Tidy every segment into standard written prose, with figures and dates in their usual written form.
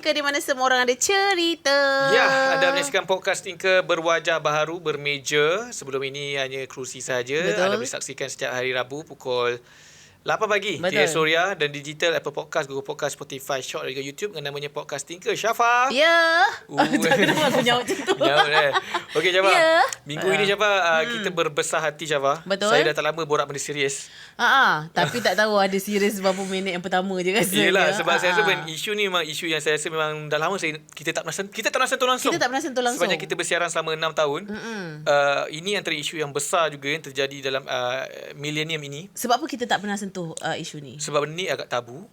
Podcasthinker di mana semua orang ada cerita. Ya, anda menyaksikan Podcasthinker berwajah baharu, bermeja. Sebelum ini hanya kerusi sahaja. Anda boleh saksikan setiap hari Rabu pukul 8 pagi. Di Suria dan digital Apple Podcast, Google Podcast, Spotify, Syok dan juga YouTube dengan namanya Podcasthinker. Syafa. Ya. Kenapa aku nyaut macam tu? Okey, Syafa. Ya. Minggu ini, Syafa, kita berbesar hati, Syafa. Betul. Saya dah tak lama borak benda serius. Tapi tak tahu ada serius berapa minit yang pertama je rasa. Yelah, sebab saya rasa isu ni memang isu yang saya rasa memang dah lama kita tak pernah sentuh langsung. Sepanjang kita bersiaran selama 6 tahun. Ini antara isu yang besar juga yang terjadi dalam milenium ini. Sebab apa kita tak pernah sentuh isu ni? Sebab benda ni agak tabu.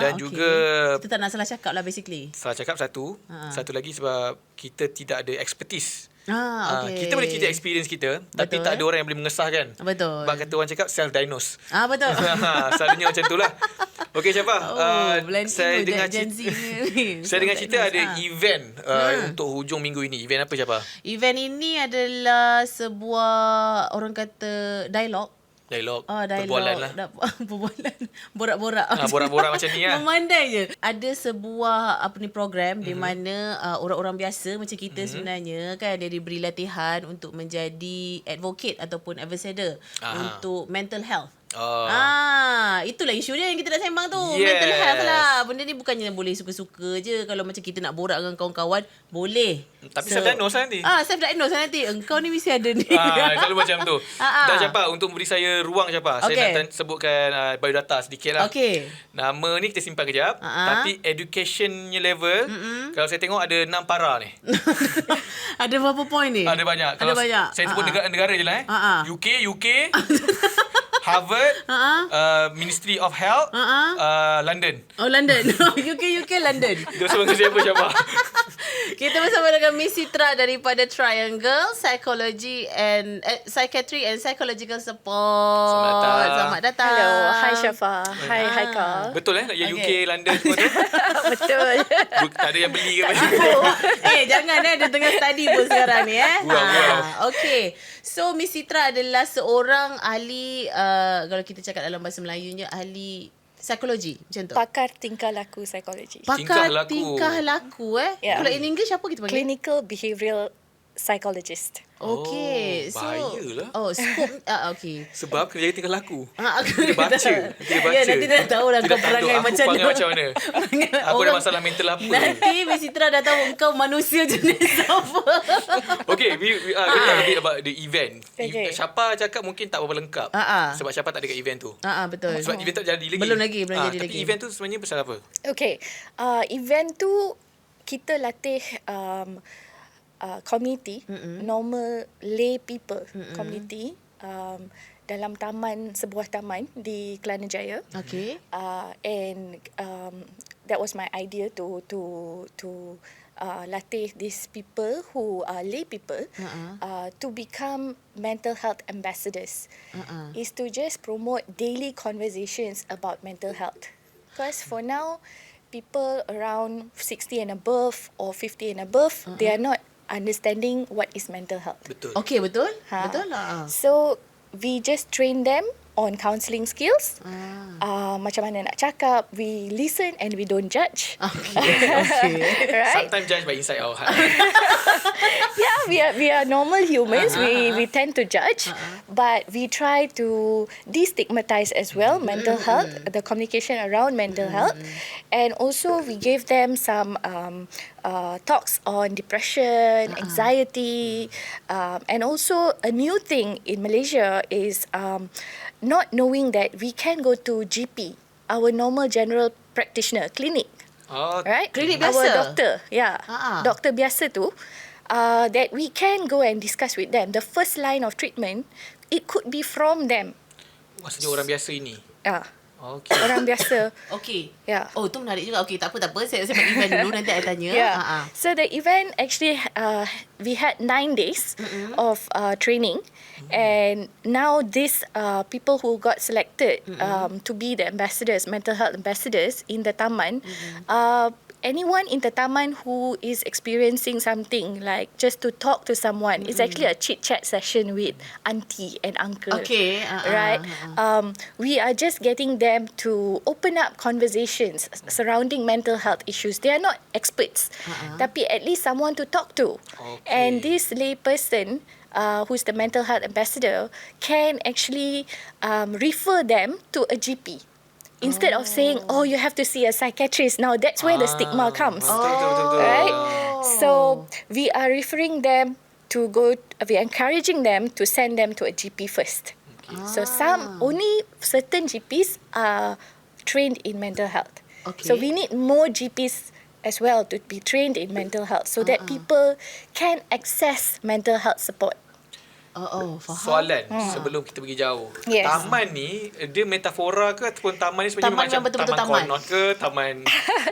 Dan juga kita tak nak salah cakap lah basically. Salah cakap satu. Satu lagi sebab kita tidak ada expertise. Okay. Kita boleh cerita experience kita, tapi tak ada orang yang boleh mengesahkan. Betul. Sebab kata orang cakap self-diagnose. Betul. Selalunya macam itulah. Okey, Syafa. Saya dengar cerita ada event untuk hujung minggu ini. Event apa, Syafa? Event ini adalah sebuah, orang kata, dialog. Perbualan lah. Perbualan. Borak-borak. Borak-borak macam ni lah. Memandai je. Ada sebuah program di mana orang-orang biasa macam kita sebenarnya kan, dia diberi latihan untuk menjadi advocate ataupun ambassador untuk mental health. Itulah isu dia yang kita nak sembang tu. Mental health lah. Benda ni bukannya boleh suka-suka je. Kalau macam kita nak borak dengan kawan-kawan, boleh. Tapi self-diagnose lah nanti. Self-diagnose lah nanti. Engkau ni mesti ada ni. Selalu macam tu. Dan Syafa, untuk beri saya ruang, Syafa, saya nak sebutkan biodata sedikit lah. Nama ni kita simpan kejap. Tapi educationnya level, kalau saya tengok ada 6 para ni. Ada berapa point ni? Ada banyak. Kalau saya sebut negara je lah. UK Harvard, Ministry of Health, London. London. UK, London. Kita bersama dengan siapa, Syafa? Kita bersama dengan Miss Sitra daripada Triangle Psychology and Psychiatry and Psychological Support. Selamat datang. Hello. Hi, Syafa. Hi, Haikal. Betul yang UK, London semua tu? Betul. Tak ada yang beli ke macam tu? Jangan dia tengah study pun sekarang ni. Okay. So, Miss Sitra adalah seorang ahli, kalau kita cakap dalam bahasa Melayunya, ahli psikologi, macam tu. Pakar tingkah laku psikologi. Pakar tingkah laku. Kalau in English apa kita panggil? Clinical behavioural psychologist. Okay. Bahayalah. Scope. Okay. Sebab kena jaga tingkah laku. Kita baca. Nanti dah tahu lah kau perangai macam mana. Aku ada masalah mental apa. Nanti Miss Sitra dah tahu engkau manusia jenis apa. Okay, we a bit about the event. Syafa cakap mungkin tak berapa lengkap. Sebab Syafa tak dekat event tu. Betul. Sebab event tak jadi lagi. Belum jadi lagi. Tapi event tu sebenarnya pasal apa? Okay. Event tu kita latih community, normal lay people community dalam sebuah taman di Kelana Jaya. Okay. And that was my idea to latih these people who are lay people to become mental health ambassadors. Is to just promote daily conversations about mental health. Because for now, people around 60 and above or 50 and above, they are not understanding what is mental health. Betul. Okay, betul. Betul lah. So, we just train them on counselling skills. Macam mana nak cakap. We listen and we don't judge. Okay. Right? Sometimes judge by inside our heart. We are normal humans. We tend to judge. But we try to destigmatize as well mental health, the communication around mental health. And also we gave them some talks on depression, anxiety. And also a new thing in Malaysia is not knowing that we can go to GP, our normal general practitioner, clinic. Right? Klinik biasa? Our doctor, doktor biasa tu, that we can go and discuss with them. The first line of treatment, it could be from them. Maksudnya orang biasa ini? Okay. Orang biasa. Okay. Tu menarik juga. Okay, tak apa. Saya buat event dulu, nanti saya tanya. So the event actually, we had 9 days of training. And now these people who got selected to be the ambassadors, mental health ambassadors in the taman, anyone in the taman who is experiencing something, like just to talk to someone, it's actually a chit-chat session with auntie and uncle. Okay. Right? We are just getting them to open up conversations surrounding mental health issues. They are not experts, tapi at least someone to talk to. Okay. And this lay person, who's the mental health ambassador, can actually refer them to a GP. Instead of saying, oh, you have to see a psychiatrist. Now, that's where the stigma comes. Betul. Right? So, we are referring them to we are encouraging them to send them to a GP first. So, only certain GPs are trained in mental health. Okay. So, we need more GPs as well to be trained in mental health so that people can access mental health support. Faham. Soalan sebelum kita pergi jauh. Yes. Taman ni dia metafora ke ataupun taman ni sebenarnya Taman macam yang betul-betul taman taman. Konot ke, taman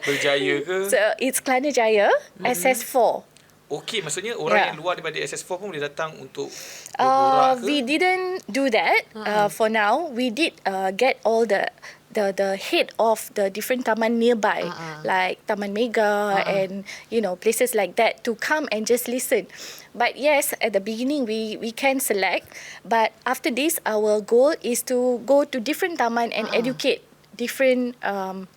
Berjaya ke? So, it's Kelana Jaya, SS4. Okey, maksudnya orang yang luar daripada SS4 pun boleh datang untuk berborak ke? We didn't do that for now. We did get all the head of the different taman nearby, like Taman Mega and places like that, to come and just listen. But yes, at the beginning we can select, but after this our goal is to go to different taman and educate different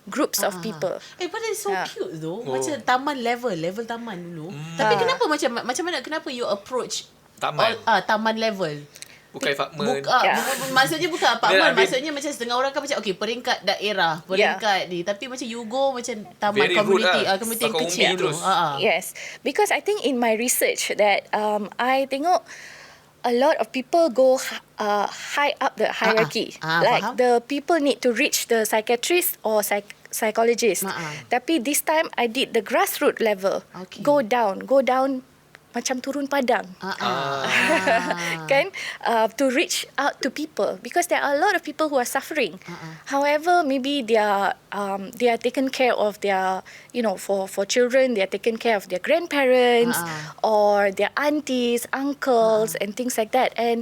groups of people. But it's so cute though. Macam taman level taman dulu. Tapi kenapa macam mana kenapa you approach Taman. Taman level? Bukan apartment. Maksudnya bukan apartment. Maksudnya macam setengah orang kan macam peringkat daerah, peringkat ni. Tapi macam you go macam taman Very community, good community yang Pakai kecil umbi tu. terus. Yes, because I think in my research that I tengok a lot of people go high up the hierarchy. Like faham. the people need to reach the psychiatrist or psychologist. Tapi this time I did the grassroots level. Okay. Go down macam turun padang. Kan? To reach out to people, because there are a lot of people who are suffering. However, maybe they are taken care of their, for children, they are taken care of their grandparents or their aunties, uncles and things like that. And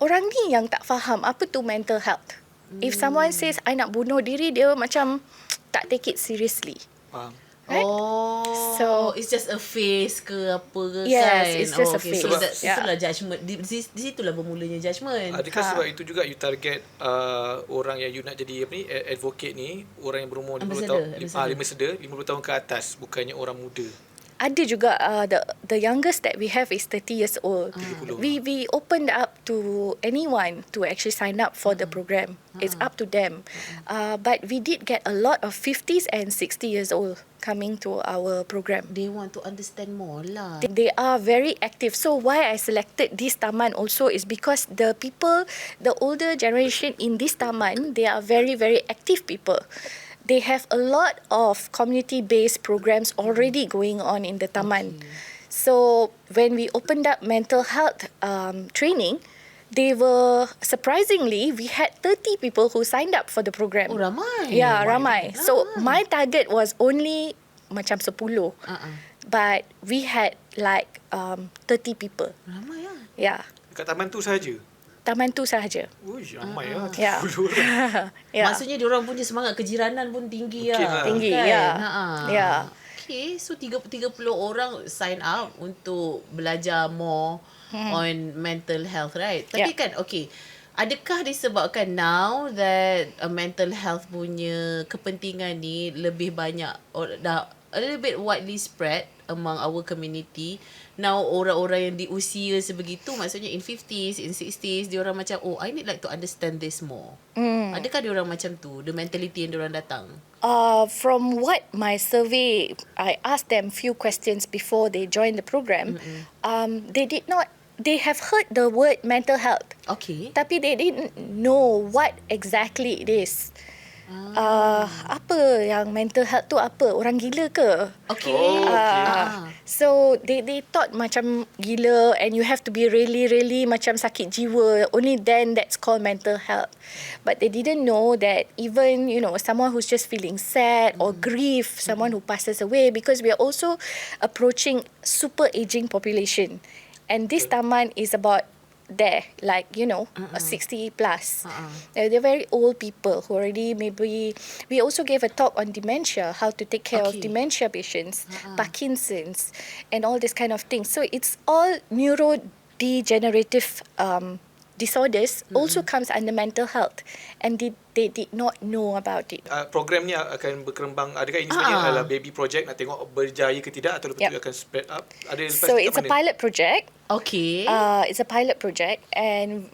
orang ni yang tak faham apa tu mental health. If someone says I nak bunuh diri, dia macam tak take it seriously. Faham. Right? So it's just a phase ke apa ke Yes, kan? it's just a phase. So itulah judgement. Di situlah bermulanya judgement. Adakah sebab itu juga you target orang yang you nak jadi advocate ni, orang yang berumur 50 tahun ke atas, bukannya orang muda? Ada juga the youngest that we have is 30 years old. We opened up to anyone to actually sign up for the program. It's up to them. But we did get a lot of 50s and 60 years old coming to our program. They want to understand more lah. They are very active. So why I selected this taman also is because the older generation in this taman, they are very, very active people. They have a lot of community-based programs already going on in the taman. Okay. So when we opened up mental health training, they were, surprisingly, we had 30 people who signed up for the program. Oh, ramai. Yeah, ramai. So my target was only macam 10. But we had like 30 people. Ramai lah. Yeah. Dekat taman tu sahaja? Taman tu sahaja. Uish, ramai lah. Yeah. 30 orang. Yeah. Maksudnya diorang punya semangat kejiranan pun tinggi Mungkin lah. lah. Tinggi, kan? yeah. Yeah. Okay, so 30 orang sign up untuk belajar more on mental health, right? Tapi kan, okay, adakah disebabkan now that mental health punya kepentingan ni lebih banyak, or dah a little bit widely spread among our community, now orang-orang yang di usia sebegitu, maksudnya in 50s, in 60s, diorang macam, I need like to understand this more. Adakah diorang macam tu, the mentality yang diorang datang? From what my survey, I asked them few questions before they joined the program. They have heard the word mental health. Okay. Tapi they didn't know what exactly it is. Apa yang mental health tu apa? Orang gila ke? Okay. So they thought macam gila and you have to be really, really macam sakit jiwa. Only then that's called mental health. But they didn't know that even, someone who's just feeling sad or grief, someone who passes away, because we are also approaching super aging population. And this taman is about there, like 60 plus. They're very old people who already maybe. We also gave a talk on dementia, how to take care of dementia patients, Parkinson's, and all this kind of things. So it's all neurodegenerative disorders also comes under mental health, and they did not know about it. Program ni akan berkembang. Adakah ini sebenarnya adalah baby project, nak tengok berjaya ke tidak, atau lepas tu akan spread up? Ada lepas So it's a pilot project. Okay. It's a pilot project, and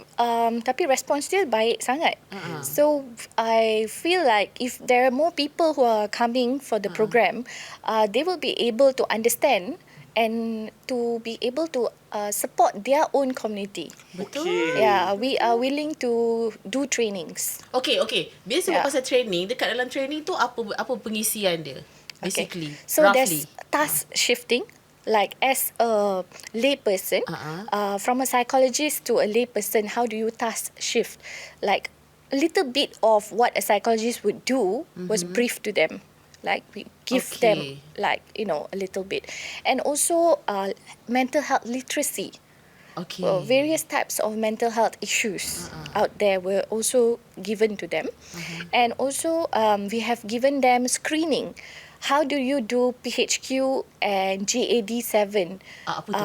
tapi respons dia baik sangat. So I feel like if there are more people who are coming for the program, they will be able to understand and to be able to support their own community. Betul. Yeah, we are willing to do trainings. Okay. Bila sebut pasal training, dekat dalam training tu apa pengisian dia? Basically, So roughly. there's task shifting. Like as a lay person, from a psychologist to a lay person, how do you task shift? Like a little bit of what a psychologist would do was briefed to them. Like we give them like a little bit, and also mental health literacy. Okay. Various types of mental health issues out there were also given to them, and also we have given them screening. How do you do PHQ and GAD-7? Apa tu?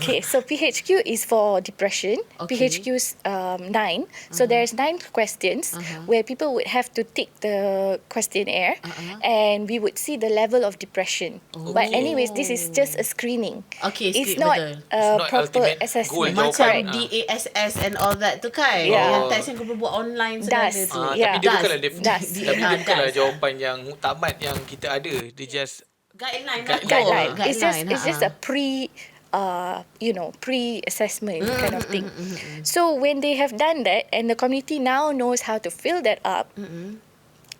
Okay, so PHQ is for depression. PHQ is 9. So there's 9 questions where people would have to tick the questionnaire, and we would see the level of depression. But anyways, this is just a screening. Okay, It's screen, not betul. a proper ultimate assessment. goal, Macam jawapan. DASS and all that tu kan? Yeah. Yang test yang kau perlu buat online Das. segala tu. Yeah. Tapi dia Das. bukanlah Das. tapi dia bukanlah Das. jawapan yang muktamad yang kita ada. Dia just Guideline. Guideline. It's just ha. a pre-assessment kind of thing. So when they have done that, and the community now knows how to fill that up,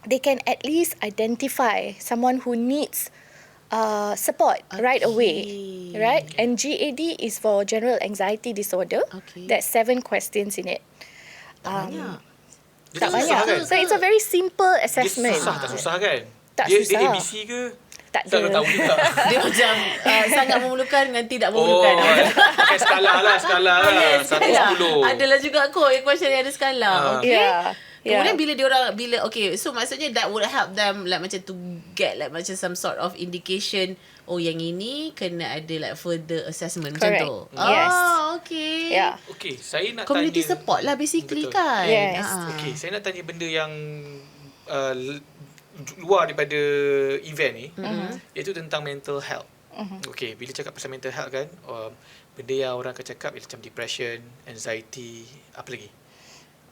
they can at least identify someone who needs support right away, right? And GAD is for general anxiety disorder. Okay. There's 7 questions in it. Banyak. dia Tak tak susah banyak. kan? So it's a very simple Dia assessment. tak susah kan? Tak Dia susah. ABC ke? Tak Tak ada. tahu juga. Dia macam sangat memerlukan dengan tidak memerlukan. Pakai skala lah. 1-10. Adalah juga kot question yang ada skala. Okay. Yeah. Kemudian bila okay, so maksudnya that would help them like macam to get like macam some sort of indication, yang ini kena ada like further assessment. Correct. Macam tu. Yes. Okay. Yeah. Okay, saya nak Community tanya. support lah basically. Betul. Kan. Yes. Okay, saya nak tanya benda yang luar daripada event ni, iaitu tentang mental health. Okay, bila cakap pasal mental health kan, benda yang orang akan cakap macam depression, anxiety, apa lagi?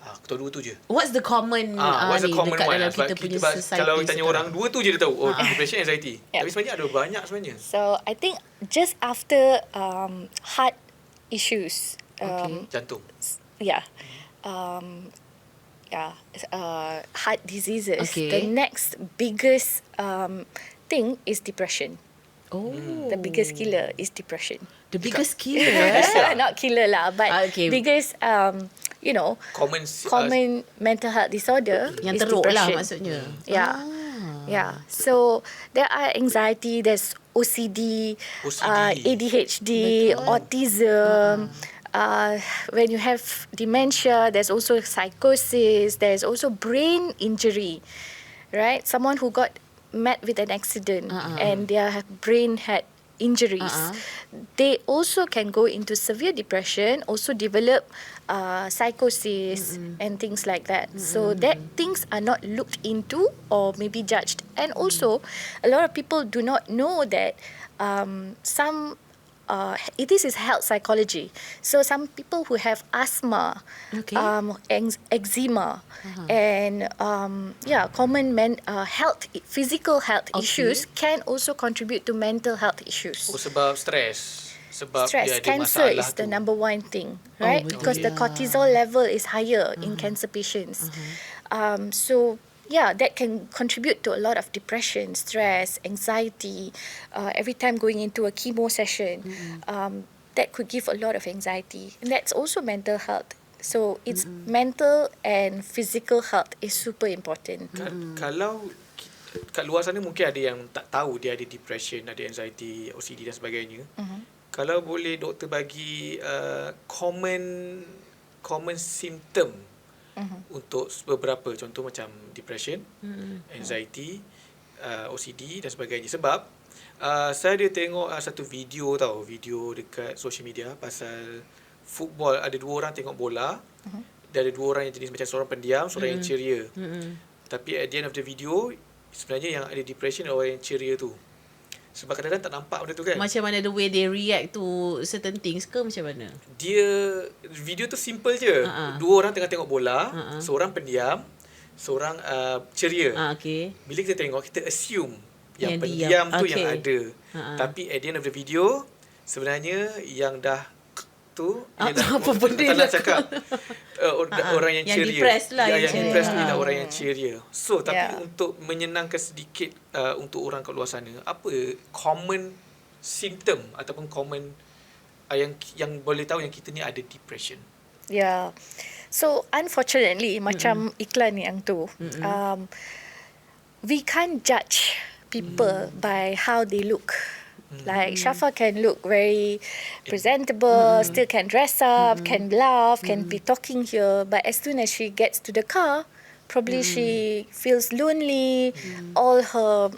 Aku tahu 2 tu je. What's the common What's the ni common dekat one? dalam Sebab kita punya sebab society kalau tanya sekarang? orang, 2 tu je dia tahu. Depression, anxiety. Yep. Tapi sebenarnya ada banyak sebenarnya. So I think just after heart issues, Jantung. heart diseases, Okay. the next biggest thing is depression. Oh. The biggest killer is depression. The biggest killer. Not killer lah, but Okay. biggest common mental health disorder Yang is teruk lah depression. maksudnya. Yeah. Yeah. So there are anxiety, there's OCD, ADHD, autism. When you have dementia, there's also psychosis. There's also brain injury, right? Someone who got met with an accident and their brain had injuries. They also can go into severe depression, also develop psychosis and things like that. So that things are not looked into or maybe judged. And also, a lot of people do not know that this is health psychology. So some people who have asthma, eczema, and common physical health issues can also contribute to mental health issues. Sebab stres. Sebab Stress, dia ada cancer masalah is the tu. number one thing, right? betul. Because the cortisol level is higher in cancer patients. So that can contribute to a lot of depression, stress, anxiety. Every time going into a chemo session, that could give a lot of anxiety. And that's also mental health. So it's mental and physical health is super important. Kalau kat luar sana mungkin ada yang tak tahu dia ada depression, ada anxiety, OCD dan sebagainya. Kalau boleh doktor bagi common symptom untuk beberapa, contoh macam depression, anxiety, OCD dan sebagainya. Sebab saya ada tengok satu video dekat social media pasal football. Ada 2 orang tengok bola. Dan ada 2 orang yang jenis macam seorang pendiam, seorang yang ceria. Tapi at the end of the video, sebenarnya yang ada depression adalah orang yang ceria tu. Sebab kadang-kadang tak nampak benda tu kan. Macam mana the way they react to certain things ke macam mana? Video tu simple je. 2 orang tengah tengok bola, seorang pendiam, seorang ceria. Okay. Bila kita tengok, kita assume yang pendiam tu yang ada. Tapi at the end of the video, sebenarnya yang dah tu apa benda tak nak cakap orang yang ceria. Depressed lah, yang depressed tu ialah orang yang ceria. So tapi untuk menyenangkan sedikit untuk orang kat luar sana, apa common symptom ataupun common yang boleh tahu yang kita ni ada depression? Yeah. So unfortunately macam iklan yang tu, we can't judge people by how they look. Like Shafa can look very presentable, still can dress up, can laugh, can be talking here. But as soon as she gets to the car, probably she feels lonely, all her,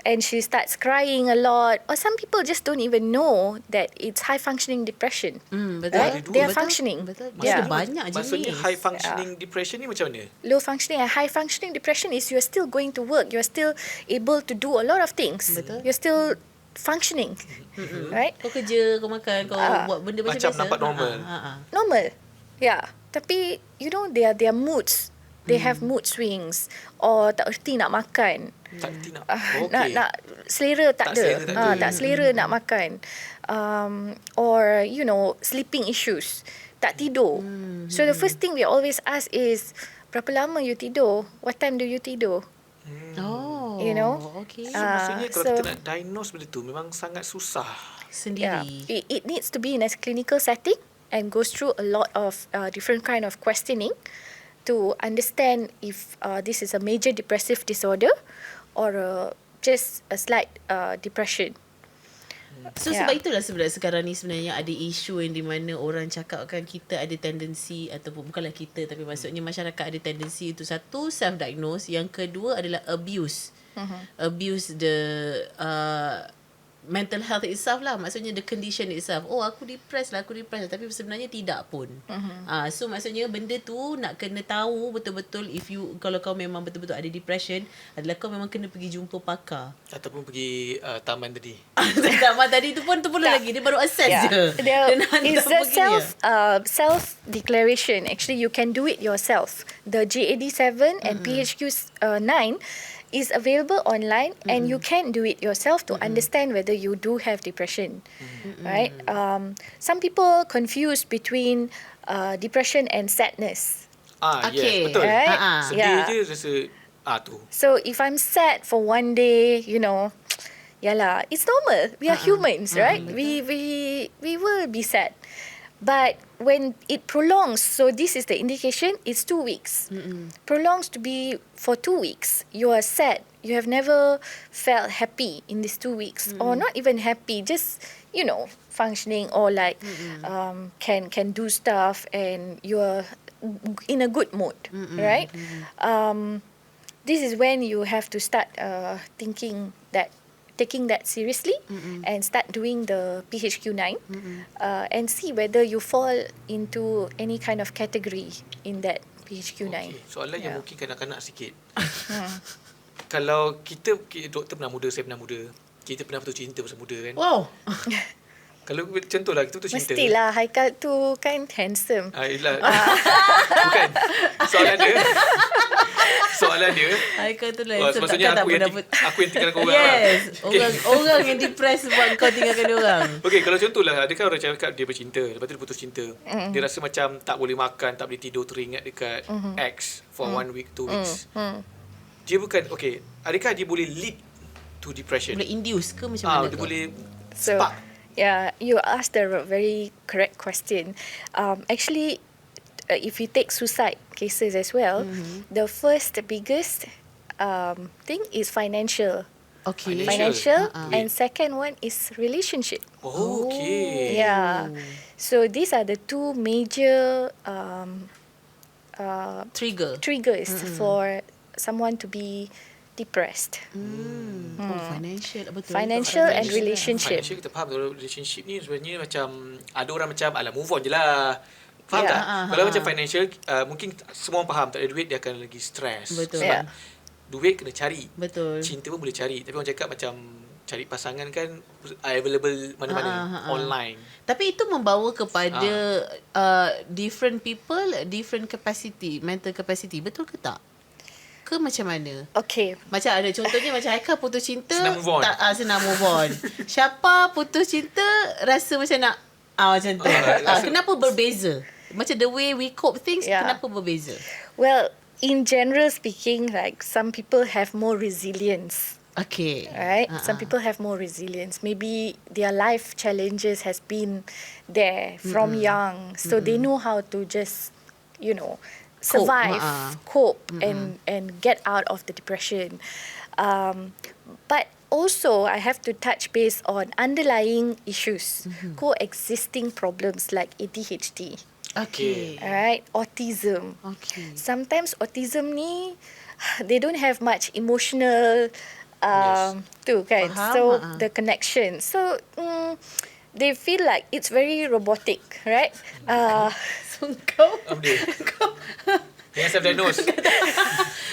and she starts crying a lot. Or some people just don't even know that it's high functioning depression. Betul. Right? They are functioning. Betul. Yeah. Banyak jenis. Maksudnya high functioning depression ni macam mana? Low functioning and high functioning depression is you're still going to work, you're still able to do a lot of things. Betul. You're still functioning, right? Kau kerja, kau makan, kau buat benda macam biasa. nampak normal. Normal, yeah. Tapi their moods, they have mood swings, or tak erti nak makan. Tak erti nak. Nak selera tak ada. Tak selera nak makan. Or sleeping issues, tak tidur. So the first thing we always ask is, berapa lama you tidur? What time do you tidur? Okay. So maksudnya kalau kita nak diagnose benda tu memang sangat susah sendiri. Yeah. It needs to be in a clinical setting and goes through a lot of different kind of questioning to understand if this is a major depressive disorder or just a slight depression. So sebab itulah sekarang ni sebenarnya ada isu yang di mana orang cakapkan kita ada tendensi, ataupun bukanlah kita tapi maksudnya masyarakat ada tendensi untuk satu self-diagnose, yang kedua adalah abuse the mental health itself lah, maksudnya the condition itself. Aku depressed lah, tapi sebenarnya tidak pun. So maksudnya benda tu nak kena tahu betul-betul, kalau kau memang betul-betul ada depression, adalah kau memang kena pergi jumpa pakar ataupun pergi taman tadi. Taman tadi tu pun lagi, dia baru assess je. It's a self declaration. Actually, you can do it yourself. The GAD7 and PHQ9 is available online, and you can do it yourself to understand whether you do have depression, right? Some people confuse between depression and sadness. Yes, betul. Right? Sedih je rasa tu. So if I'm sad for one day, yalah, it's normal. We are humans, right? We will be sad. But when it prolongs, so this is the indication, it's 2 weeks. Prolongs to be for 2 weeks. You are sad. You have never felt happy in these 2 weeks. Or not even happy, just, functioning, or like can do stuff, and you're in a good mood, right? This is when you have to start taking that seriously and start doing the PHQ9 and see whether you fall into any kind of category in that PHQ9. Okay. Soalan yang mungkin kanak-kanak sikit. Kalau kita doktor pernah muda, saya pernah muda, kita pernah putus cinta masa muda kan? Wow. Kalau contohlah kita putus cinta. Mestilah Haikal tu kan handsome. Bukan. Soalan dia. Haikal tu lah. Maksudnya aku yang tinggalkan orang. Yes. Orang yang depressed sebab kau tinggalkan dia orang. Okey, kalau contohlah ada kan orang cakap dia bercinta, lepas tu dia putus cinta. Dia rasa macam tak boleh makan, tak boleh tidur, teringat dekat ex for 1 week, 2 weeks. Dia bukan, adakah dia boleh lead to depression? Boleh induce ke macam mana? Dia boleh So, spark. yeah, you asked a very correct question. Actually, if you take suicide cases as well, the first biggest thing is financial. Okay. Financial. And second one is relationship. Oh, okay. Yeah. So these are the two major triggers for someone to be depressed. Financial. Betul. Financial and relationship. Financial kita faham. Kalau relationship ni sebenarnya macam ada orang macam move on je lah. Faham tak? Kalau macam financial, mungkin semua orang faham tak ada duit dia akan lagi stress. Betul. Sebab duit kena cari. Betul. Cinta pun boleh cari. Tapi orang cakap macam cari pasangan kan available mana-mana online. Tapi itu membawa kepada different people, different capacity, mental capacity. Betul ke tak? Ke macam mana? Okay. Macam ada contohnya macam Haikal putus cinta. Senang move on. Senang move on. Syapa putus cinta rasa macam nak macam tu. Kenapa berbeza? Macam the way we cope things, kenapa berbeza? Well, in general speaking, like some people have more resilience. Okay. Right? Some people have more resilience. Maybe their life challenges has been there from young. So they know how to just, survive, cope and get out of the depression. But also, I have to touch base on underlying issues, coexisting problems like ADHD. Okay. Alright, autism. Okay. Sometimes autism ni, they don't have much emotional tu kan. Faham, So the connection. So they feel like it's very robotic, right? So kau Jangan self-diagnose.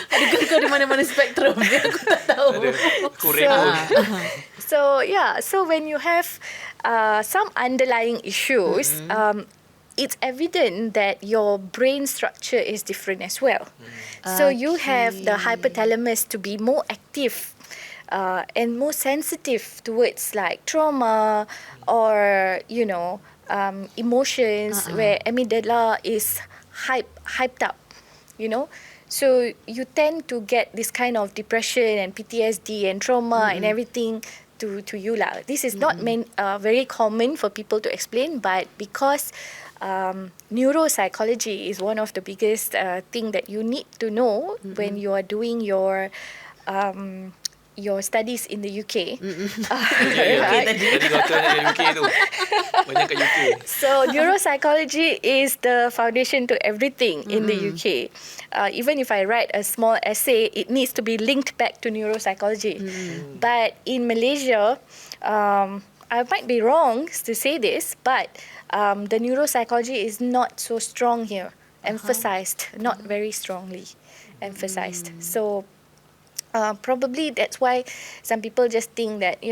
adakah kau di mana-mana spektrum? Aku tak tahu. So when you have some underlying issues, it's evident that your brain structure is different as well. So you have the hypothalamus to be more active and more sensitive towards like trauma or emotions where amygdala is hyped up. So you tend to get this kind of depression and PTSD and trauma and everything to you lah. This is not very common for people to explain, but because neuropsychology is one of the biggest thing that you need to know when you are doing your studies in the UK. Tadi doktor dari UK tu. Banyak kat UK. So neuropsychology is the foundation to everything in the UK. Even if I write a small essay, it needs to be linked back to neuropsychology. But in Malaysia, I might be wrong to say this, but the neuropsychology is not so strong here. Emphasized, not very strongly emphasized. So probably that's why some people just think that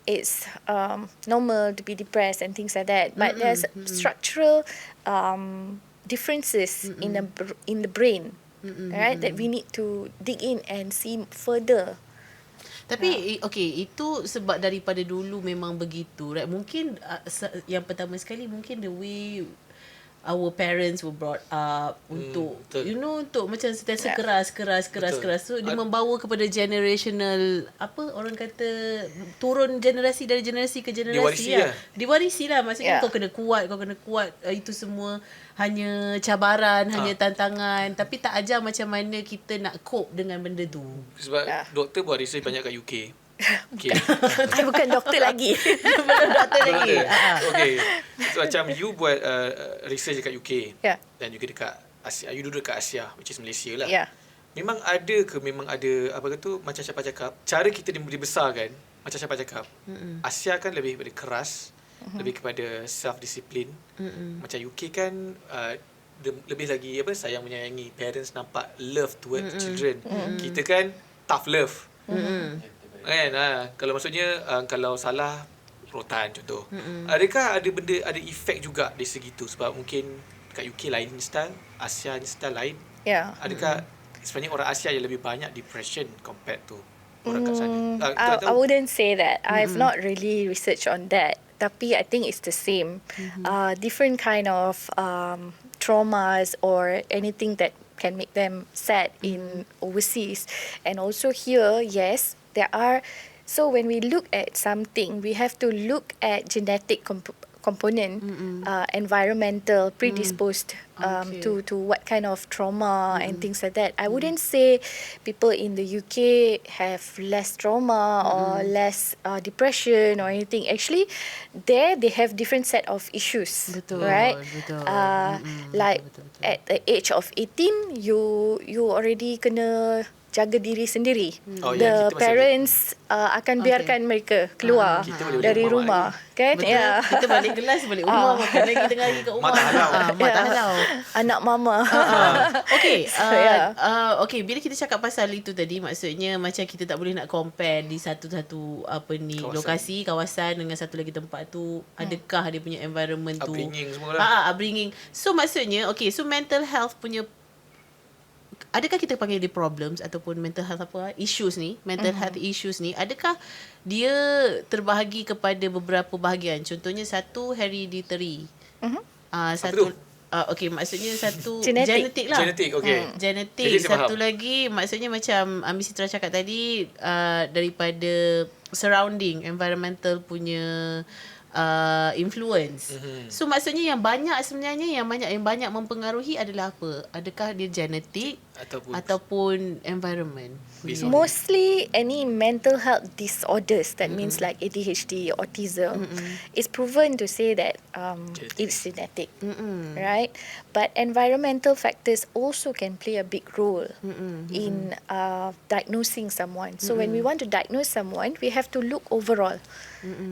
it's normal to be depressed and things like that. But there's structural differences in the brain, right? That we need to dig in and see further. Tapi itu sebab daripada dulu memang begitu, right? Mungkin yang pertama sekali mungkin the way our parents were brought up untuk untuk macam sentiasa keras. So dia membawa kepada generational, orang kata turun generasi dari generasi ke generasi. Diwarisi lah. Maksudnya kau kena kuat, itu semua hanya cabaran, hanya tantangan, tapi tak ajar macam mana kita nak cope dengan benda tu. Sebab doktor buat research banyak kat UK. Okay. Bukan doktor lagi. Belum doktor lagi. Okay. So macam you buat research dekat UK. Dan juga dekat Asia. You duduk dekat Asia, which is Malaysia lah. Memang ada apa kata macam siapa cakap, cara kita dibesarkan macam siapa cakap. Asia kan lebih kepada keras, lebih kepada self-discipline. Macam UK kan lebih lagi sayang menyayangi. Parents nampak love towards children. Kita kan tough love. Kan kalau maksudnya kalau salah rotan contoh. Adakah ada efek juga dari segi tu, sebab mungkin kat UK lain style, Asia style lain. Adakah sebenarnya orang Asia yang lebih banyak depression compared to orang kat sana? I wouldn't say that. I've not really researched on that. Tapi I think it's the same. Different kind of traumas or anything that can make them sad in overseas. And also here, yes, there are. So when we look at something, we have to look at genetic component, environmental, predisposed to what kind of trauma and things like that. I wouldn't say people in the UK have less trauma or less depression or anything. Actually, there they have different set of issues, right? Like at the age of 18, you already kena jaga diri sendiri. The parents akan biarkan mereka keluar dari rumah. Kan? Betul. Kita balik kelas, balik rumah, makan lagi tengah hari kat rumah. Mak tak halau. Anak mama. Okay. Okay, bila kita cakap pasal itu tadi, maksudnya macam kita tak boleh nak compare di satu-satu lokasi, kawasan dengan satu lagi tempat tu. Adakah dia punya environment tu? Upbringing semua lah. Upbringing. So maksudnya, okay, so mental health punya, adakah kita panggil dia problems ataupun mental health issues ni, mental health issues ni, adakah dia terbahagi kepada beberapa bahagian? Contohnya satu hereditary. Satu okey, maksudnya satu genetik lah. Genetik, okey. Genetik. Satu lagi maksudnya macam Miss Sitra cakap tadi, daripada surrounding, environmental punya influence. So maksudnya yang banyak sebenarnya yang banyak mempengaruhi adalah apa? Adakah dia genetik ataupun environment? Mostly any mental health disorders, that means like ADHD, autism, it's proven to say that it's genetic, right? But environmental factors also can play a big role in diagnosing someone. So when we want to diagnose someone, we have to look overall.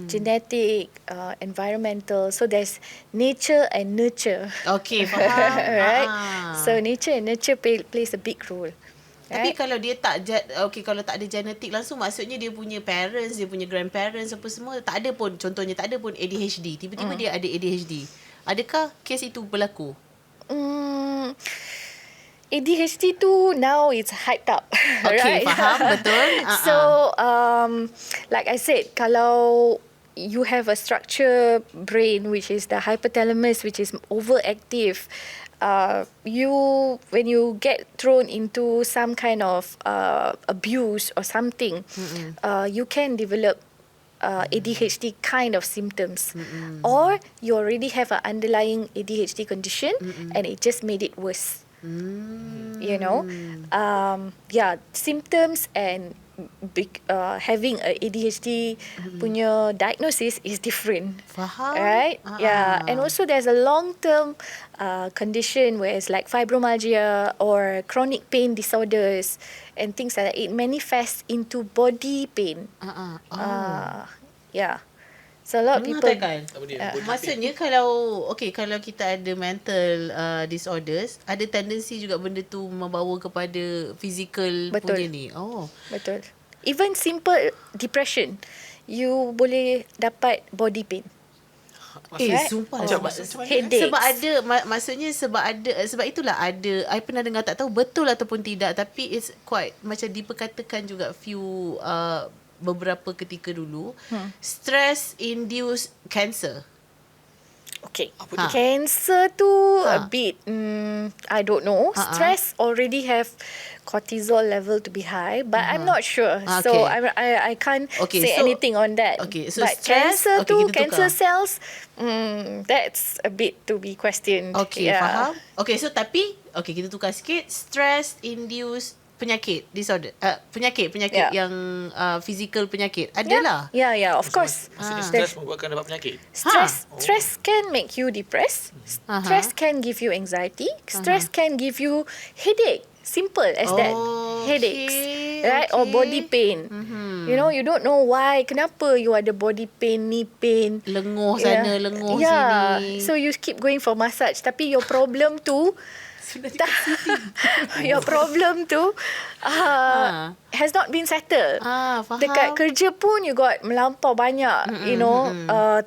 Genetic, environmental. So there's nature and nurture. Okay, faham. Right? So nature and nurture plays a big role. Tapi kalau dia kalau tak ada genetik langsung, maksudnya dia punya parents, dia punya grandparents apa semua tak ada pun, contohnya tak ada pun ADHD, tiba-tiba dia ada ADHD. Adakah kes itu berlaku? ADHD tu now it's hyped up. Okay, right? faham, betul. So, like I said, kalau you have a structure brain which is the hypothalamus, which is overactive, when you get thrown into some kind of abuse or something, you can develop ADHD kind of symptoms, or you already have an underlying ADHD condition and it just made it worse. You know, symptoms and having a ADHD punya diagnosis is different. Faham? Right? Yeah, and also there's a long-term condition where it's like fibromyalgia or chronic pain disorders and things like that. It manifests into body pain. Yeah. So a lot of people. Maksudnya kalau kita ada mental disorders, ada tendensi juga benda tu membawa kepada physical punya ni. Betul. Even simple depression, you boleh dapat body pain. Sumpah. Headaches. Sebab itulah ada, I pernah dengar, tak tahu betul ataupun tidak, tapi it's quite macam diperkatakan juga beberapa ketika dulu, stress induced cancer. Okay. Cancer tu a bit, I don't know. Stress already have cortisol level to be high, but I'm not sure. So I can't say anything on that. Okay, so but stress, cancer tu, cancer cells, that's a bit to be questioned. Okay, faham. Okay, so tapi, kita tukar sikit. Stress induced penyakit disorder, penyakit yang physical penyakit adalah. Yeah, of course. Maksudnya stres membuatkan dapat penyakit. Stress can make you depressed. Stress can give you anxiety. Stress can give you headache. Simple as that. Headaches, right? Or body pain. You know, you don't know why. Kenapa you ada body pain, knee pain, lenguh sana, lenguh sini. So you keep going for massage, tapi your problem tu your problem tu has not been settled. Faham. Dekat kerja pun you got melampau banyak,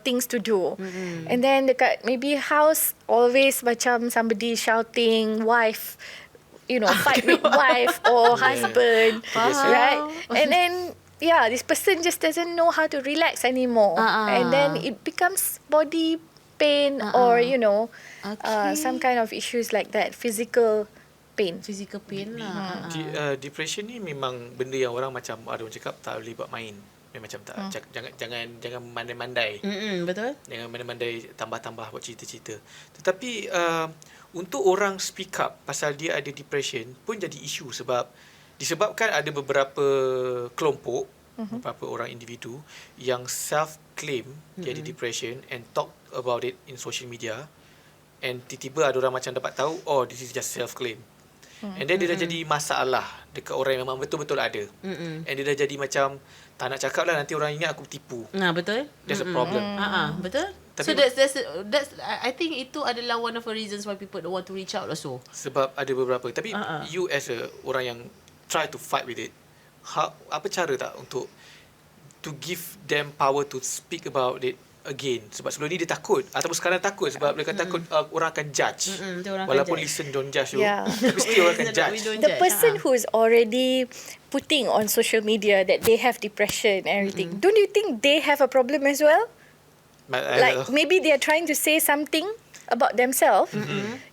things to do. And then dekat maybe house, always macam somebody shouting, wife, fight with wife or husband, right? And then this person just doesn't know how to relax anymore. And then it becomes body pain or some kind of issues like that, physical pain lah. Depression ni memang benda yang orang macam ada orang cakap tak boleh buat main. Dia macam tak jangan mandai-mandai. Betul. Jangan mandai-mandai tambah-tambah buat cerita-cerita. Tetapi untuk orang speak up pasal dia ada depression pun jadi isu sebab disebabkan ada beberapa kelompok, beberapa orang individu yang self-claim dia ada depression and talk about it in social media, and tiba-tiba ada orang macam dapat tahu, oh, this is just self-claim. And then dia dah jadi masalah dekat orang yang memang betul-betul ada. And dia dah jadi macam, tak nak cakap lah, nanti orang ingat aku tipu. Betul. That's a problem. Betul. Tapi, so that's I think itu adalah one of the reasons why people don't want to reach out also. Sebab ada beberapa. Tapi you as a orang yang try to fight with it, apa cara tak untuk to give them power to speak about it again? Sebab sebelum ni dia takut, ataupun sekarang takut sebab mereka takut orang akan judge. Walaupun listen don't judge you, tapi still orang akan judge. The person who is already putting on social media that they have depression and everything, don't you think they have a problem as well? Like maybe they are trying to say something about themselves,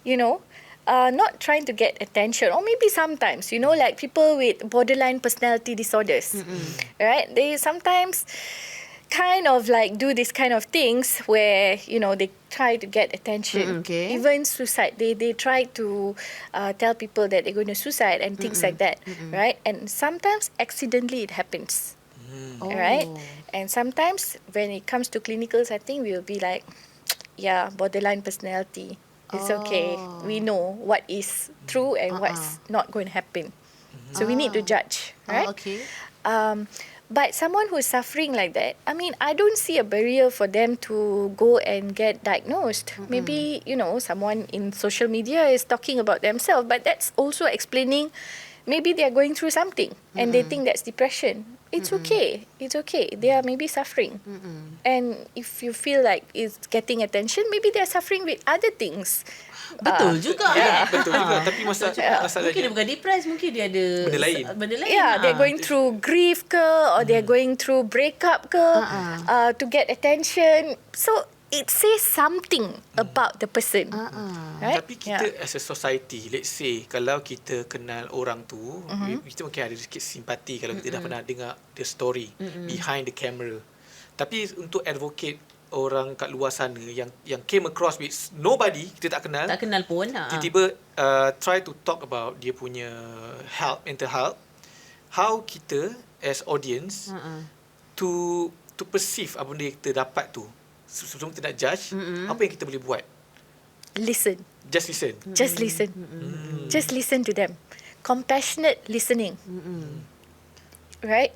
you know, not trying to get attention, or maybe sometimes, you know, like people with borderline personality disorders, right? They sometimes kind of like do this kind of things where, you know, they try to get attention. Even suicide, they try to tell people that they're going to suicide and things like that, right? And sometimes accidentally it happens, right? And sometimes when it comes to clinicals, I think we'll be like, yeah, borderline personality. It's okay. We know what is true and what's not going to happen. So we need to judge, right? But someone who is suffering like that, I mean, I don't see a barrier for them to go and get diagnosed. Maybe, you know, someone in social media is talking about themselves, but that's also explaining maybe they are going through something and they think that's depression. It's okay. It's okay. They are maybe suffering. And if you feel like it's getting attention, maybe they are suffering with other things. Betul juga. Betul juga. Tapi masalahnya, mungkin dia bukan depressed, mungkin dia ada benda lain. Yeah, they're going through grief ke, or they're going through breakup ke, to get attention. So it says something about the person. Right? Tapi kita as a society, let's say kalau kita kenal orang tu, kita mungkin ada sikit simpati kalau kita dah pernah dengar the story behind the camera. Tapi untuk advocate orang kat luar sana yang came across with nobody, kita tak kenal pun, tiba-tiba try to talk about dia punya mental health, how kita as audience to perceive apa benda yang kita dapat tu. Sebelum kita nak judge, apa yang kita boleh buat? Listen. Just listen. Just listen. Just listen to them. Compassionate listening. Right?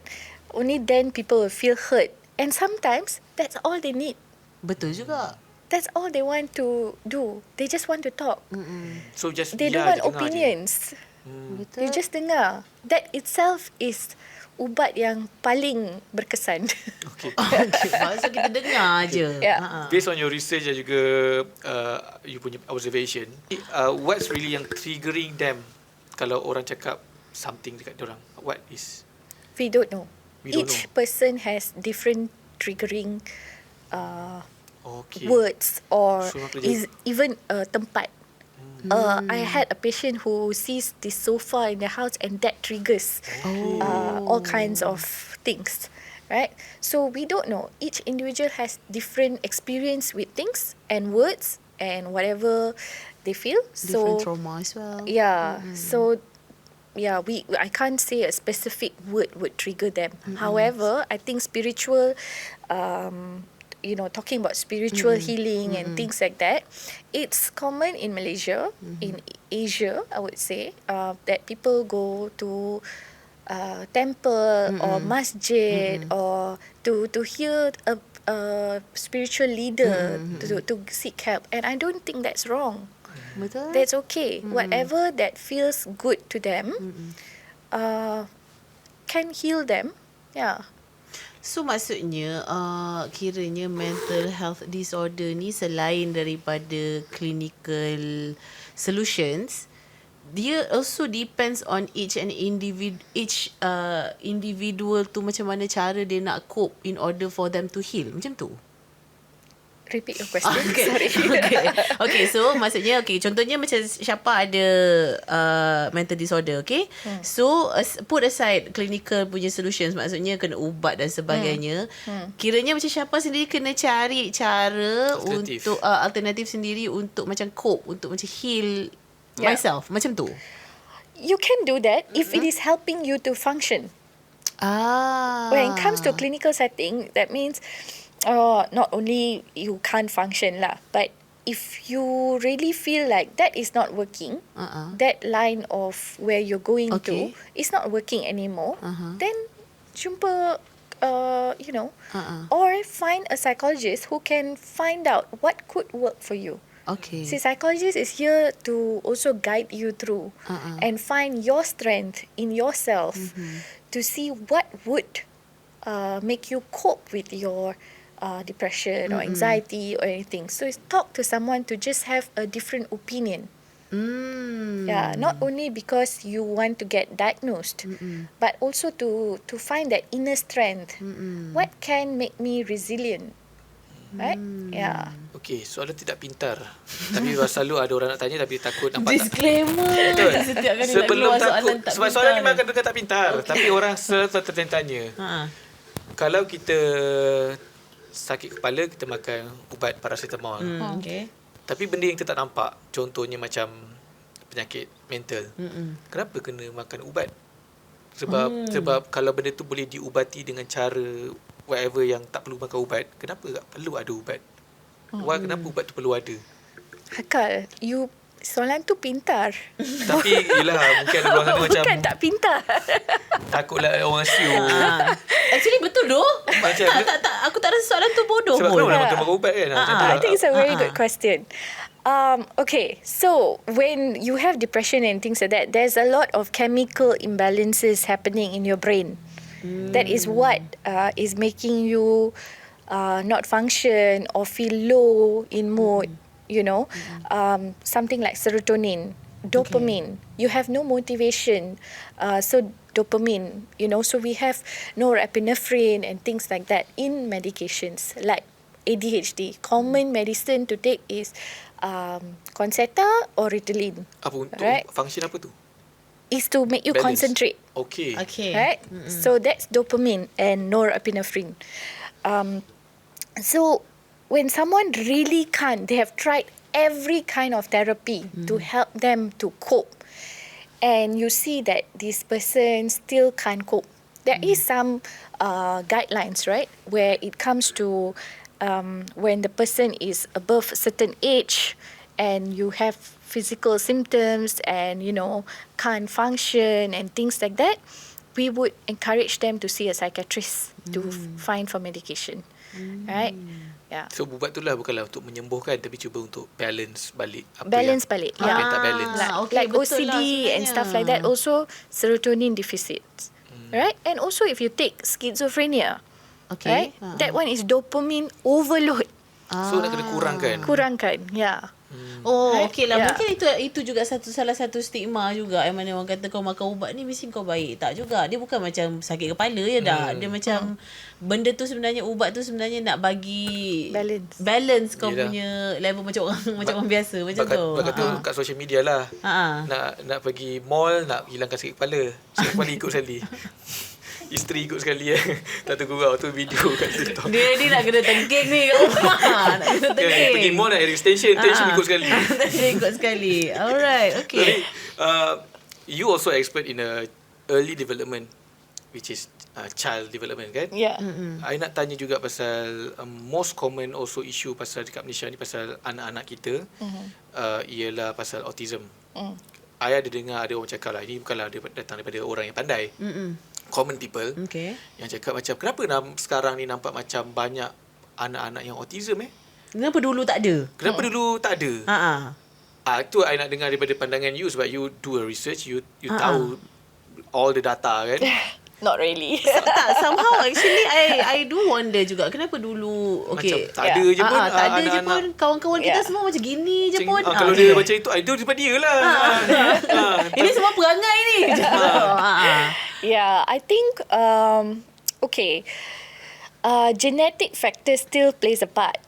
Only then people will feel hurt. And sometimes, that's all they need. Betul juga. That's all they want to do. They just want to talk. So just they don't want opinions. You just dengar. That itself is ubat yang paling berkesan. Okay. So kita dengar je. Based on your research dan juga you punya observation, what's really yang triggering them kalau orang cakap something dekat diorang? What is? We don't know. Each person has different triggering words or even tempat. I had a patient who sees this sofa in the house and that triggers all kinds of things, right? So we don't know. Each individual has different experience with things and words and whatever they feel. Different trauma as well. Yeah. So yeah, I can't say a specific word would trigger them. However, I think spiritual, you know, talking about spiritual healing and things like that, it's common in Malaysia, in Asia, I would say, that people go to temple or masjid or to hear a spiritual leader to seek help. And I don't think that's wrong. Betul. That's okay. Whatever that feels good to them can heal them. Yeah. So maksudnya kiranya mental health disorder ni selain daripada clinical solutions, dia also depends on each individual tu macam mana cara dia nak cope in order for them to heal. Macam tu. repeat your question. Okay. Sorry. Okay, so maksudnya contohnya macam siapa ada mental disorder, okay? So put aside clinical punya solutions, maksudnya kena ubat dan sebagainya. Kiranya macam siapa sendiri kena cari cara Alternatif. untuk alternatif sendiri untuk macam cope, untuk macam heal myself, macam tu. You can do that if it is helping you to function. When it comes to clinical setting, that means not only you can't function lah, but if you really feel like that is not working, that line of where you're going to is not working anymore, then jumpa, or find a psychologist who can find out what could work for you. Okay. See, psychologist is here to also guide you through and find your strength in yourself to see what would make you cope with your depression or anxiety or anything. So it's talk to someone to just have a different opinion. Yeah, not only because you want to get diagnosed, but also to find that inner strength. What can make me resilient? Right? Yeah. Okay, soalan tidak pintar. Tapi selalu ada orang nak tanya tapi takut nampak Disclaimer. Betul. Setiap kali nak Sebelum keluar takut. soalan tak Sebab pintar soalan ni ni. memang kena tak pintar. Tapi orang selalu tertanya. Kalau kita sakit kepala, kita makan ubat paracetamol. Okay. Tapi benda yang kita tak nampak, contohnya macam penyakit mental. Kenapa kena makan ubat? Sebab kalau benda tu boleh diubati dengan cara whatever yang tak perlu makan ubat, kenapa tak perlu ada ubat? Kenapa ubat tu perlu ada? Hakal, you soalan tu pintar. Tapi yelah, mungkin ada orang sana macam Bukan tak pintar. takutlah orang siu. Actually betul doh. Macam Tak, aku tak rasa soalan tu bodoh sebab pun. kenapa makan ubat kan? Macam tu lah. I think it's a very good question. Okay, so when you have depression and things like that, there's a lot of chemical imbalances happening in your brain. That is what is making you not function or feel low in mood, something like serotonin, dopamine. You have no motivation, so dopamine, so we have norepinephrine and things like that in medications like ADHD. Common medicine to take is Concerta or Ritalin. Apa untuk function apa tu? Is to make you Balance. concentrate. Okay. Right? So that's dopamine and norepinephrine. So when someone really can't, they have tried every kind of therapy to help them to cope, and you see that this person still can't cope. There is some guidelines, right, where it comes to when the person is above a certain age and you have physical symptoms and can't function and things like that, we would encourage them to see a psychiatrist to find for medication. Right? Yeah. So ubat tu lah bukanlah untuk menyembuhkan, tapi cuba untuk balance balik apa Balance yang, balik. apa yang tak balance. Like betul OCD lah and sebenarnya. stuff like that, also serotonin deficits. Right? And also if you take schizophrenia, right? That one is dopamine overload. So nak kena Kurangkan, yeah. Oh, okey lah. Yeah. Mungkin itu juga salah satu stigma juga, yang mana orang kata kau makan ubat ni mesti kau baik. Tak juga. Dia bukan macam sakit kepala je dah. Dia macam benda tu sebenarnya, ubat tu sebenarnya nak bagi balance kau punya level macam orang biasa macam tu. Kata kat social media lah. Nak pergi mall, nak hilangkan sakit kepala. Sakit kepala ikut sekali. Isteri ikut sekali Tak tergurau tu video kat TikTok. Dia nak kena tengking ni kat rumah. Nak kena tengking. Pergi mall nak extension ikut sekali. Tension ikut sekali. Alright, okay. You also expert in early development, which is child development, kan? Yeah. I nak tanya juga pasal most common also issue pasal dekat Malaysia ni pasal anak-anak kita ialah pasal autism. I ada dengar ada orang cakap lah, ini bukanlah datang daripada orang yang pandai. Common people yang cakap macam kenapa sekarang ni nampak macam banyak anak-anak yang autism Kenapa dulu tak ada? Dulu tak ada? Itu I nak dengar daripada pandangan you, sebab you do a research, you tahu all the data kan. Not really. Tak, somehow actually I do wonder juga kenapa dulu macam tak ada je pun tak ada je pun kawan-kawan kita semua macam gini je pun. Kalau dia macam itu daripada dia lah. Ini semua perangai ni. Yeah, I think okay. Genetic factor still plays a part.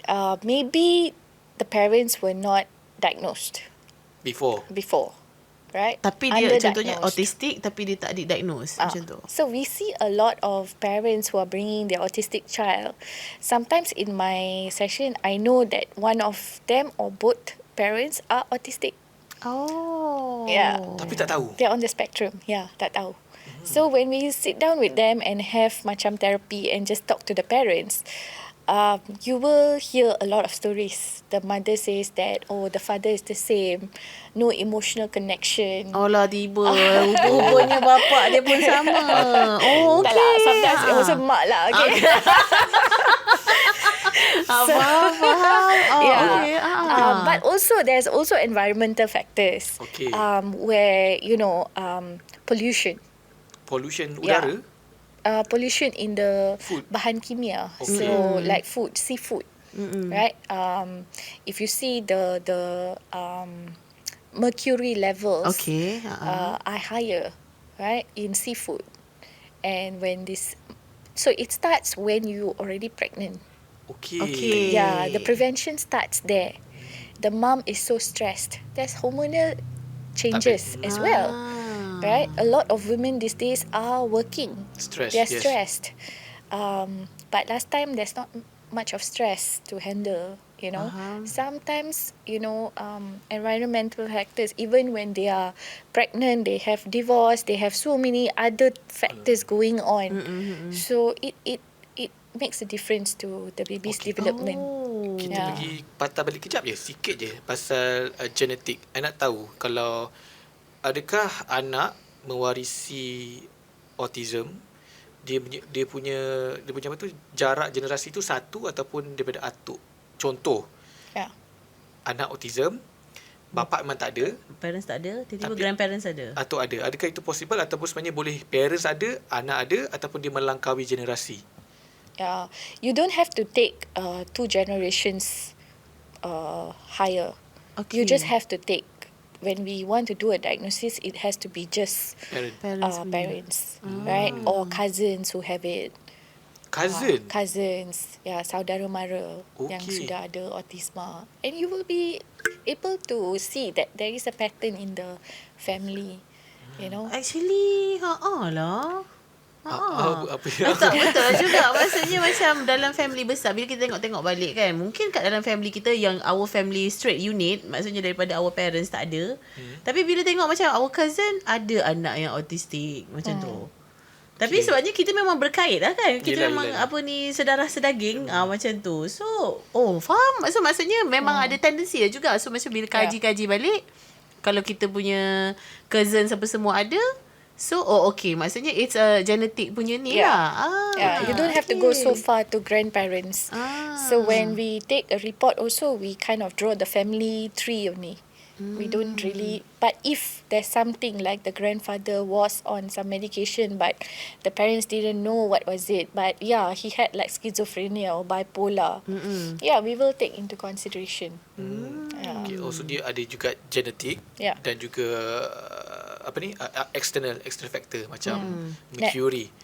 Maybe the parents were not diagnosed Before. right? Tapi dia contohnya Underdiagnosed. autistic tapi dia tak didiagnose macam tu. So we see a lot of parents who are bringing their autistic child. Sometimes in my session, I know that one of them or both parents are autistic. Oh. Yeah. Tapi tak tahu. They're on the spectrum. Yeah, tak tahu. So when we sit down with them and have macam therapy and just talk to the parents, you will hear a lot of stories. The mother says that, the father is the same, no emotional connection. Oh lah tiba. Rupanya bapak dia pun sama. Oh Tak okay. lah, sometimes also mak lah. Okay. Faham. Oh, Yeah. okay. But also there's also environmental factors. Okay. Where pollution. Pollution Yeah. udara. Pollution in the Food. bahan kimia. Okay. So like food, seafood, right? If you see the mercury levels Okay. are higher, right, in seafood. And so it starts when you already pregnant. Okay. Yeah, the prevention starts there. The mom is so stressed. There's hormonal changes as well. Right? A lot of women these days are working. Stress. They're yes. stressed. But last time there's not much of stress to handle, Sometimes, environmental factors, even when they are pregnant, they have divorce, they have so many other factors going on. So it makes a difference to the baby's development. Kita Yeah. pergi patah balik kejap je, sikit je pasal genetik. I nak tahu kalau adakah anak mewarisi autism, dia punya apa tu, jarak generasi tu satu ataupun daripada atuk. Contoh, Yeah. anak autism, bapa memang tak ada, Parents tak ada, tiba-tiba Tapi- grandparents ada. atuk ada. Adakah itu possible ataupun sebenarnya boleh parents ada, anak ada ataupun dia melangkaui generasi? Yeah, you don't have to take 2 generations higher. Okay. You just have to take. When we want to do a diagnosis, it has to be just Parent. parents, right? Or cousins who have it. Cousin? Cousins, saudara mara yang Okay. sudah ada autisma. And you will be able to see that there is a pattern in the family, Actually, lah. Apa Betul juga. Maksudnya macam dalam family besar, bila kita tengok balik kan, mungkin kat dalam family kita yang our family straight unit, maksudnya daripada our parents tak ada. Tapi bila tengok macam our cousin ada anak yang autistik macam tu. Tapi sebabnya kita memang berkait lah kan. Kita memang sedarah sedaging macam tu. So, faham. So maksudnya memang ada tendensi lah juga. So macam bila kaji-kaji balik, kalau kita punya cousin apa semua ada, so, okay. Maksudnya it's a genetic punya ni lah. You don't have to go so far to grandparents. So when we take a report also, we kind of draw the family tree only. We don't really, but if there's something like the grandfather was on some medication, but the parents didn't know what was it, but he had like schizophrenia or bipolar, we will take into consideration. Okay, also dia ada juga genetik dan juga external factor macam mercury.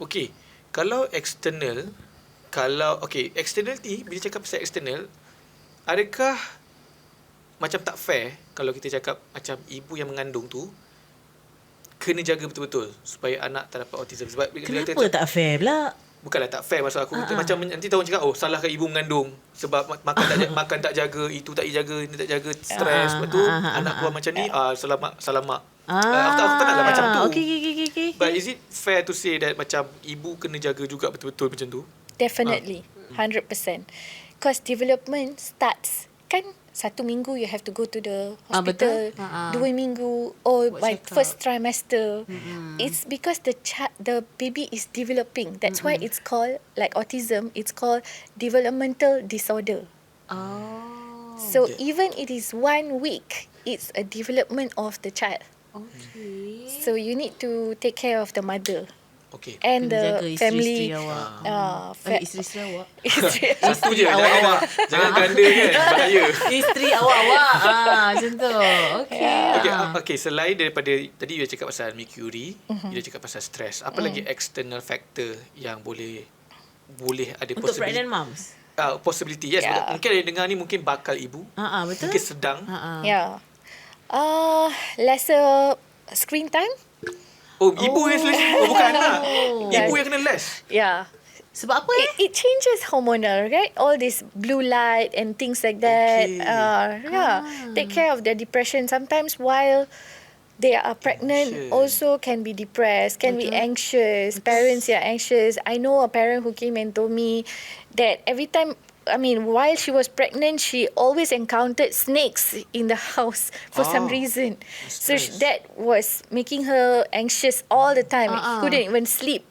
Okay, kalau external ni bila cakap pasal external, adakah macam tak fair kalau kita cakap macam ibu yang mengandung tu kena jaga betul-betul supaya anak tak dapat autism? Sebab Kenapa tak fair pula? Bukanlah tak fair maksud aku. Macam nanti tahu cakap salahkan ibu mengandung sebab makan tak jaga, itu tak jaga, ini tak jaga, stres. Lepas tu anak keluar macam ni, salah mak. Aku tak naklah macam tu. Okay. But is it fair to say that macam ibu kena jaga juga betul-betul macam tu? Definitely, 100%. Because development starts, kan 1 minggu you have to go to the hospital, 2 minggu by first trimester. It's because the baby is developing. That's why it's called, like autism, it's called developmental disorder. So even it is 1 week, it's a development of the child. Okay. So you need to take care of the mother. Okay. And Kena the jaga family. Isteri awak. Satu je. Jangan ganda kan. Bahaya. Isteri awak. Macam tu. Okay, selain daripada tadi you cakap pasal mercury, you cakap pasal stres. Apa lagi external factor yang boleh boleh ada Untuk pregnant moms. Possibility, yes. Yeah. Mungkin ada dengar ni mungkin bakal ibu. Betul. Mungkin sedang. Yeah. Lesser screen time. Ibu yang bukan anak. Ibu yang kena less. Yeah. Sebab apa It changes hormonal, right? All this blue light and things like that. Okay. Take care of their depression. Sometimes while they are pregnant, also can be depressed, can be anxious. Parents are anxious. I know a parent who came and told me that every time, while she was pregnant, she always encountered snakes in the house for some reason. So that was making her anxious all the time. Couldn't even sleep.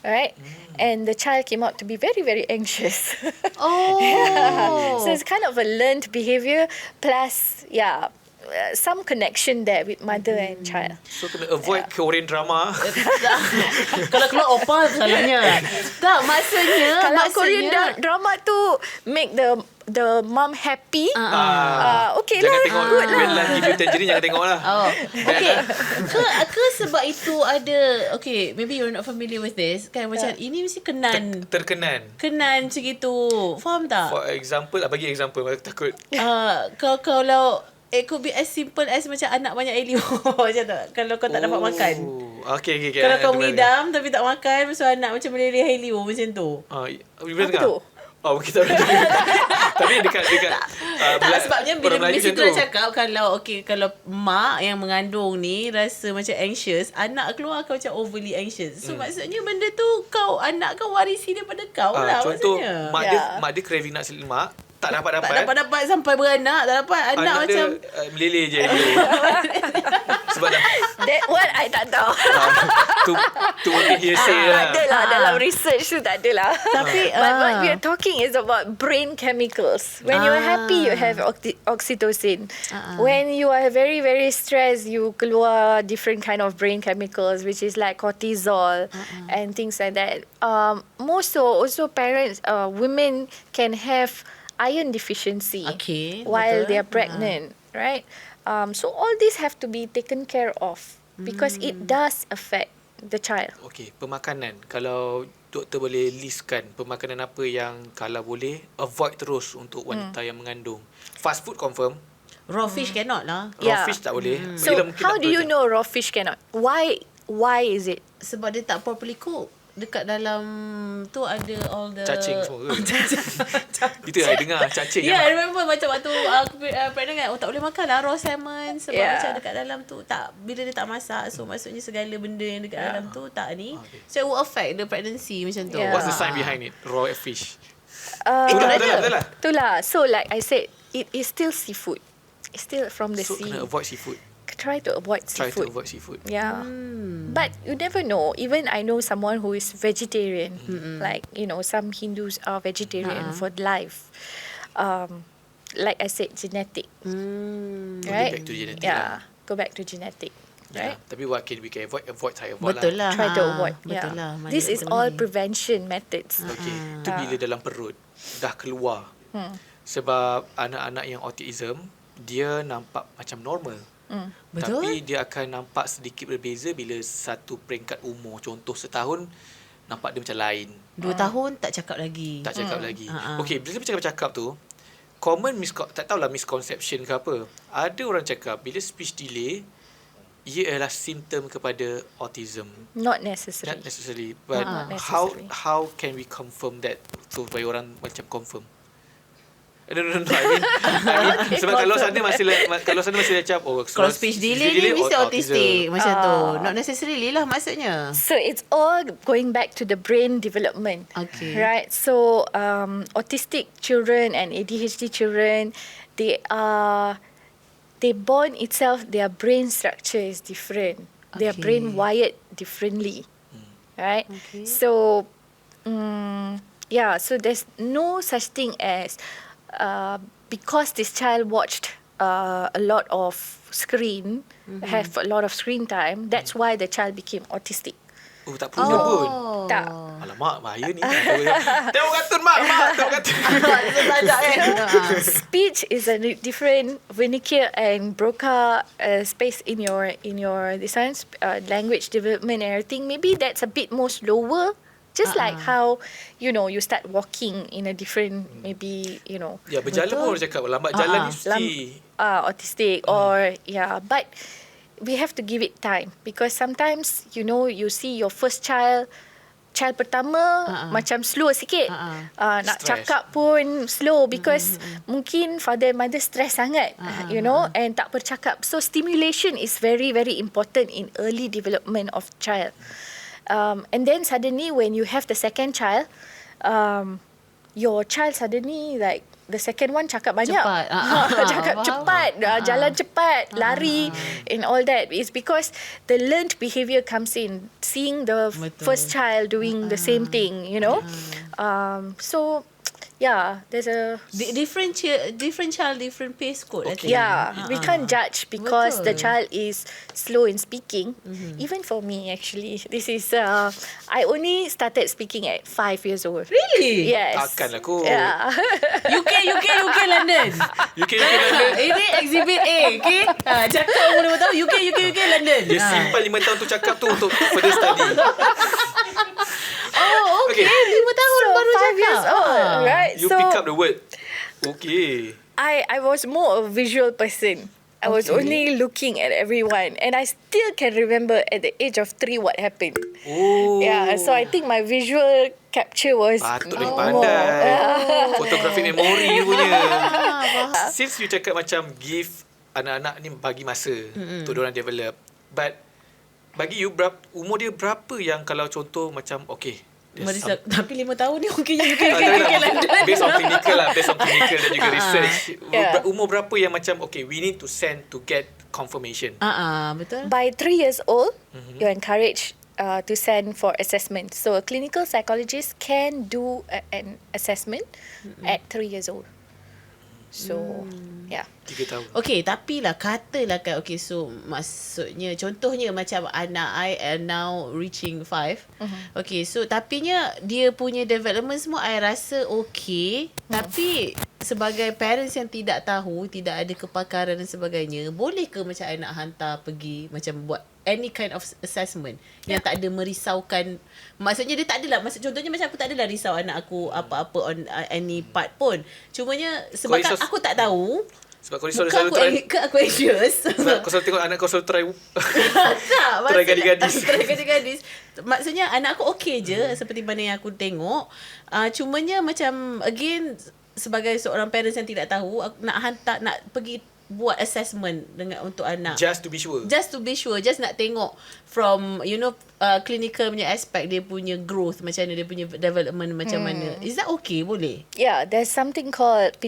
Right? And the child came out to be very, very anxious. So it's kind of a learned behavior plus, some connection there with mother and child. So kena avoid Korean drama. Kalau keluar opal salahnya. Tak, maksudnya Kalau Korean drama tu make the mom happy. Okay Jangan lah, tengok good lah. When life give you tangerine, jangan tengok lah. Okay. Ke sebab itu ada, okay, maybe you're not familiar with this, kan, macam ini mesti kenan. Terkenan. Kenan macam gitu. Faham tak? For example, bagi example, aku takut. Kalau it could be as simple as macam anak banyak elio macam tu. Kalau kau tak dapat makan. Okay. Kalau kau mengidam tapi tak makan, lepas tu anak macam meleleh helio macam tu. Apa tu? Kita tapi dekat tak, sebabnya bila Sitra tu cakap kalau mak yang mengandung ni rasa macam anxious, anak keluar kau macam overly anxious. So maksudnya benda tu anak kau warisi daripada kau lah. Contoh maksudnya mak dia craving nak lemak, tak dapat sampai beranak, tak dapat anak macam dia meleleh je. Sebab That one I tak tahu. tu mungkin hearsay lah. Tak adalah dalam research tu, tak adalah. Tapi But what we are talking is about brain chemicals. When you are happy, you have oxytocin. When you are very, very stressed, you keluar different kind of brain chemicals, which is like cortisol and things like that. Also parents, women can have iron deficiency while they are pregnant, right? So all these have to be taken care of because it does affect the child. Okay, pemakanan. Kalau doktor boleh listkan pemakanan apa yang kalau boleh avoid terus untuk wanita yang mengandung. Fast food confirm. raw fish cannot lah. Raw fish tak boleh. So how do you know raw fish cannot? Why is it? Sebab dia tak properly cook. Dekat dalam tu ada all the cacing semua ke? Itu saya dengar cacing. I remember macam waktu aku pregnant kan, tak boleh makan lah raw salmon sebab macam dekat dalam tu tak, bila dia tak masak, so maksudnya segala benda yang dekat dalam tu tak ni. So it will affect the pregnancy macam tu. What's the sign behind it? Raw fish. Betul lah. So like I said, it is still seafood. It's still from the sea. So kena avoid seafood. Try to avoid seafood. Yeah. But you never know. Even I know someone who is vegetarian. Like, some Hindus are vegetarian for life. Like I said, genetic. Right? Go back to genetic. Yeah. Go back to genetic. Right? Tapi what we can avoid, try avoid Betul lah. Try to avoid. Betul lah. This is all prevention methods. Okay. Itu bila dalam perut dah keluar. Sebab anak-anak yang autism, dia nampak macam normal. Betul. Tapi dia akan nampak sedikit berbeza bila satu peringkat umur. Contoh setahun, nampak dia macam lain. 2 tahun tak cakap lagi. Tak cakap lagi. Okay, bila kita cakap tu, tak tahulah misconception ke apa. Ada orang cakap bila speech delay, ia adalah simptom kepada autism. Not necessarily. But Not necessary. how can we confirm that? So, supaya orang macam confirm. No. I mean, sebab kalau sana masih macam kalau speech delay ni mesti autistic macam tu. Not necessarily lah maksudnya. So it's all going back to the brain development. Okay. Right? So autistic children and ADHD children, they born itself, their brain structure is different. Their brain wired differently. Right? Okay. So so there's no such thing as because this child watched a lot of screen, have a lot of screen time, that's why the child became autistic. Tak perlu pun. Tak. Alamak, bahaya ni. Tengok kartun, mak. Tengok kartun. Speech is a different vernacular and broca space in your language development and everything. Maybe that's a bit more slower Just like how, you start walking in a different, maybe, Ya, berjalan pun orang cakap lambat jalan ni mesti autistic or, but we have to give it time because sometimes, you see your first child pertama macam slow sikit. Nak Stress. cakap pun slow because mungkin father and mother stress sangat, and tak bercakap. So stimulation is very, very important in early development of child. And then suddenly when you have the second child, your child suddenly like the second one cakap banyak. Cepat. Cakap cepat, jalan cepat, lari and all that. It's because the learned behavior comes in. Seeing the first child doing the same thing, So, there's a different child, different pace kot. Okay. we can't judge because the Betul. child is slow in speaking. Even for me, actually, this is I only started speaking at 5 years old. Really? Yes. Takkan aku. Yeah. UK London. UK London. Ini exhibit A, okay? Cakap umur 5 tahun, UK London. Dia simpan 5 tahun tu cakap tu untuk further study. Oh, okay. 5 tahun So, baru 5 cakap. years old, right? You so pick up the word. Okay. I was more a visual person. I was only looking at everyone, and I still can remember at the age of 3 what happened. Oh. Yeah, so I think my visual capture was Patut lagi pandai. Fotografi memori punya. Since you cakap macam give anak-anak ni bagi masa untuk diorang develop. But bagi you, umur dia berapa yang kalau contoh macam Tapi 5 tahun ni UK London. Based on clinical dan juga research. Umur berapa yang macam we need to send to get confirmation. Betul. by 3 years old. You're encouraged to send for assessment. So a clinical psychologist can do an assessment at 3 years old. So 3 tahun. Okay, tapi lah katalah kan, okay, so maksudnya contohnya macam anak I are now reaching 5. Okay, so tapinya dia punya development semua I rasa okay. Tapi sebagai parents yang tidak tahu, tidak ada kepakaran dan sebagainya, boleh ke macam I nak hantar pergi macam buat any kind of assessment yang tak ada merisaukan. Maksudnya dia tak adalah, contohnya macam aku tak adalah risau anak aku apa-apa on any part pun. Cumanya sebab aku tak tahu. Sebab kau Bukan selalu try. aku anxious. Sebab kau selalu tengok anak kau selalu try. Tak, Try gadis-gadis. Try gadis-gadis. Maksudnya anak aku okay je seperti mana yang aku tengok. Cumanya macam again sebagai seorang parents yang tidak tahu, aku nak pergi buat assessment untuk anak. Just to be sure. Just nak tengok from clinical punya aspect, dia punya growth macam mana, dia punya development macam mana. Is that okay? Boleh? Yeah, there's something called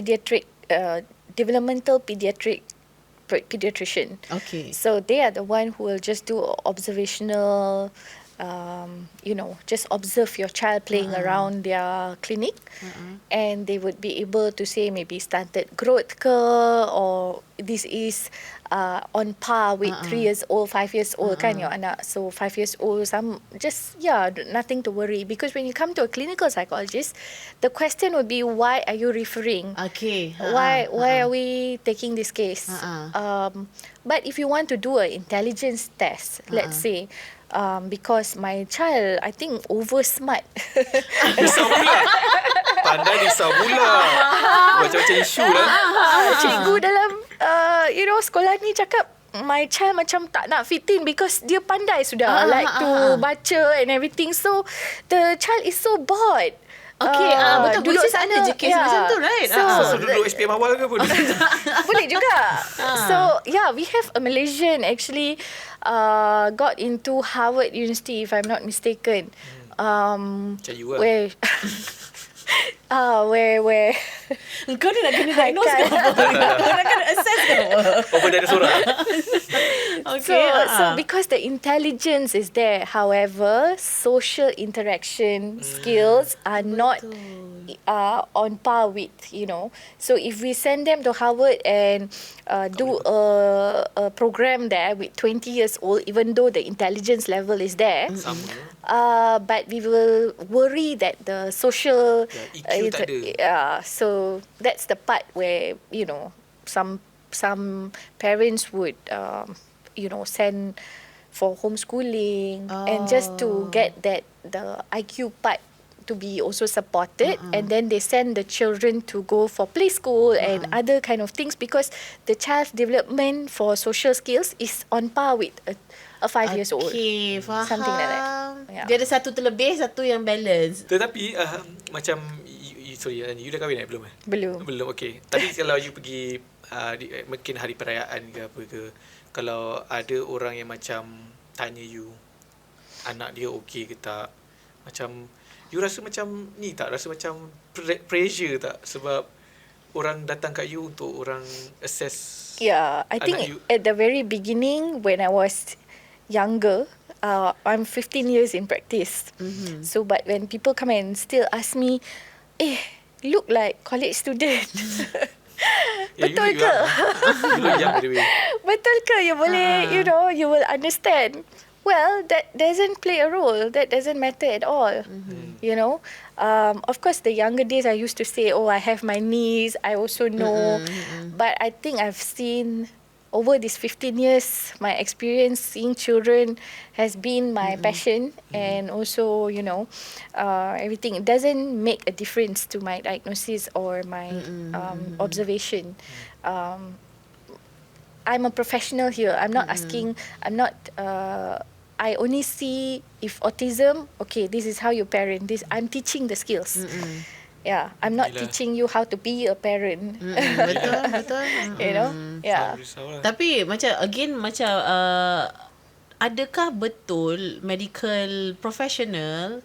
Developmental Pediatrician. Okay. So they are the one who will just do observational, just observe your child playing around their clinic, and they would be able to say maybe stunted growth ke, or this is on par with 3 years old, 5 years old kan your anak. So 5 years old, nothing to worry, because when you come to a clinical psychologist, the question would be, why are you referring? Okay. Why are we taking this case? But if you want to do an intelligence test, let's say, because my child, I think, over smart. Risau pula. Pandai risau pula. Macam-macam isu lah. Cikgu dalam sekolah ni cakap my child macam tak nak fit in because dia pandai sudah, like to baca and everything. So the child is so bored. Okay, betul. Duduk Which is sana, ada je kes macam tu, right? So duduk SPM awal ke pun? boleh juga. So we have a Malaysian actually got into Harvard University, if I'm not mistaken. Macam you lah. Where Kau ni nak kena diagnose ke apa? Kau nak kena assess ke apa? Over dinosaur lah. Okay. So because the intelligence is there, however, social interaction skills are not on par with, So if we send them to Harvard and do a program there with 20 years old, even though the intelligence level is there, but we will worry that the social EQ tak ada. so that's the part where some parents would send for homeschooling and just to get that the IQ part to be also supported, and then they send the children to go for play school and other kind of things, because the child's development for social skills is on par with a 5 years old. Okay, faham. Something like that. Yeah. Dia ada satu terlebih, satu yang balance. Tetapi macam sorry, you dah kahwin belum? Belum, okey. Tapi kalau you pergi mungkin hari perayaan ke apa ke, kalau ada orang yang macam tanya you anak dia okey ke tak, macam you rasa macam ni tak, rasa macam pressure tak, sebab orang datang kat you untuk orang assess. Yeah, I think at the very beginning when I was younger, I'm 15 years in practice. So but when people come and still ask me, look like college student. Betul ke? You look young by the way. Betul ke? You boleh, you will understand. Well, that doesn't play a role. That doesn't matter at all. Of course, the younger days I used to say, I have my niece. I also know. But I think I've seen over these 15 years, my experience seeing children has been my passion. And also, everything. It doesn't make a difference to my diagnosis or my observation. I'm a professional here. I'm not asking, I only see if autism, okay, this is how you parent. I'm teaching the skills. Yeah, I'm not teaching you how to be a parent. Betul. Yeah. Tapi macam adakah betul medical professional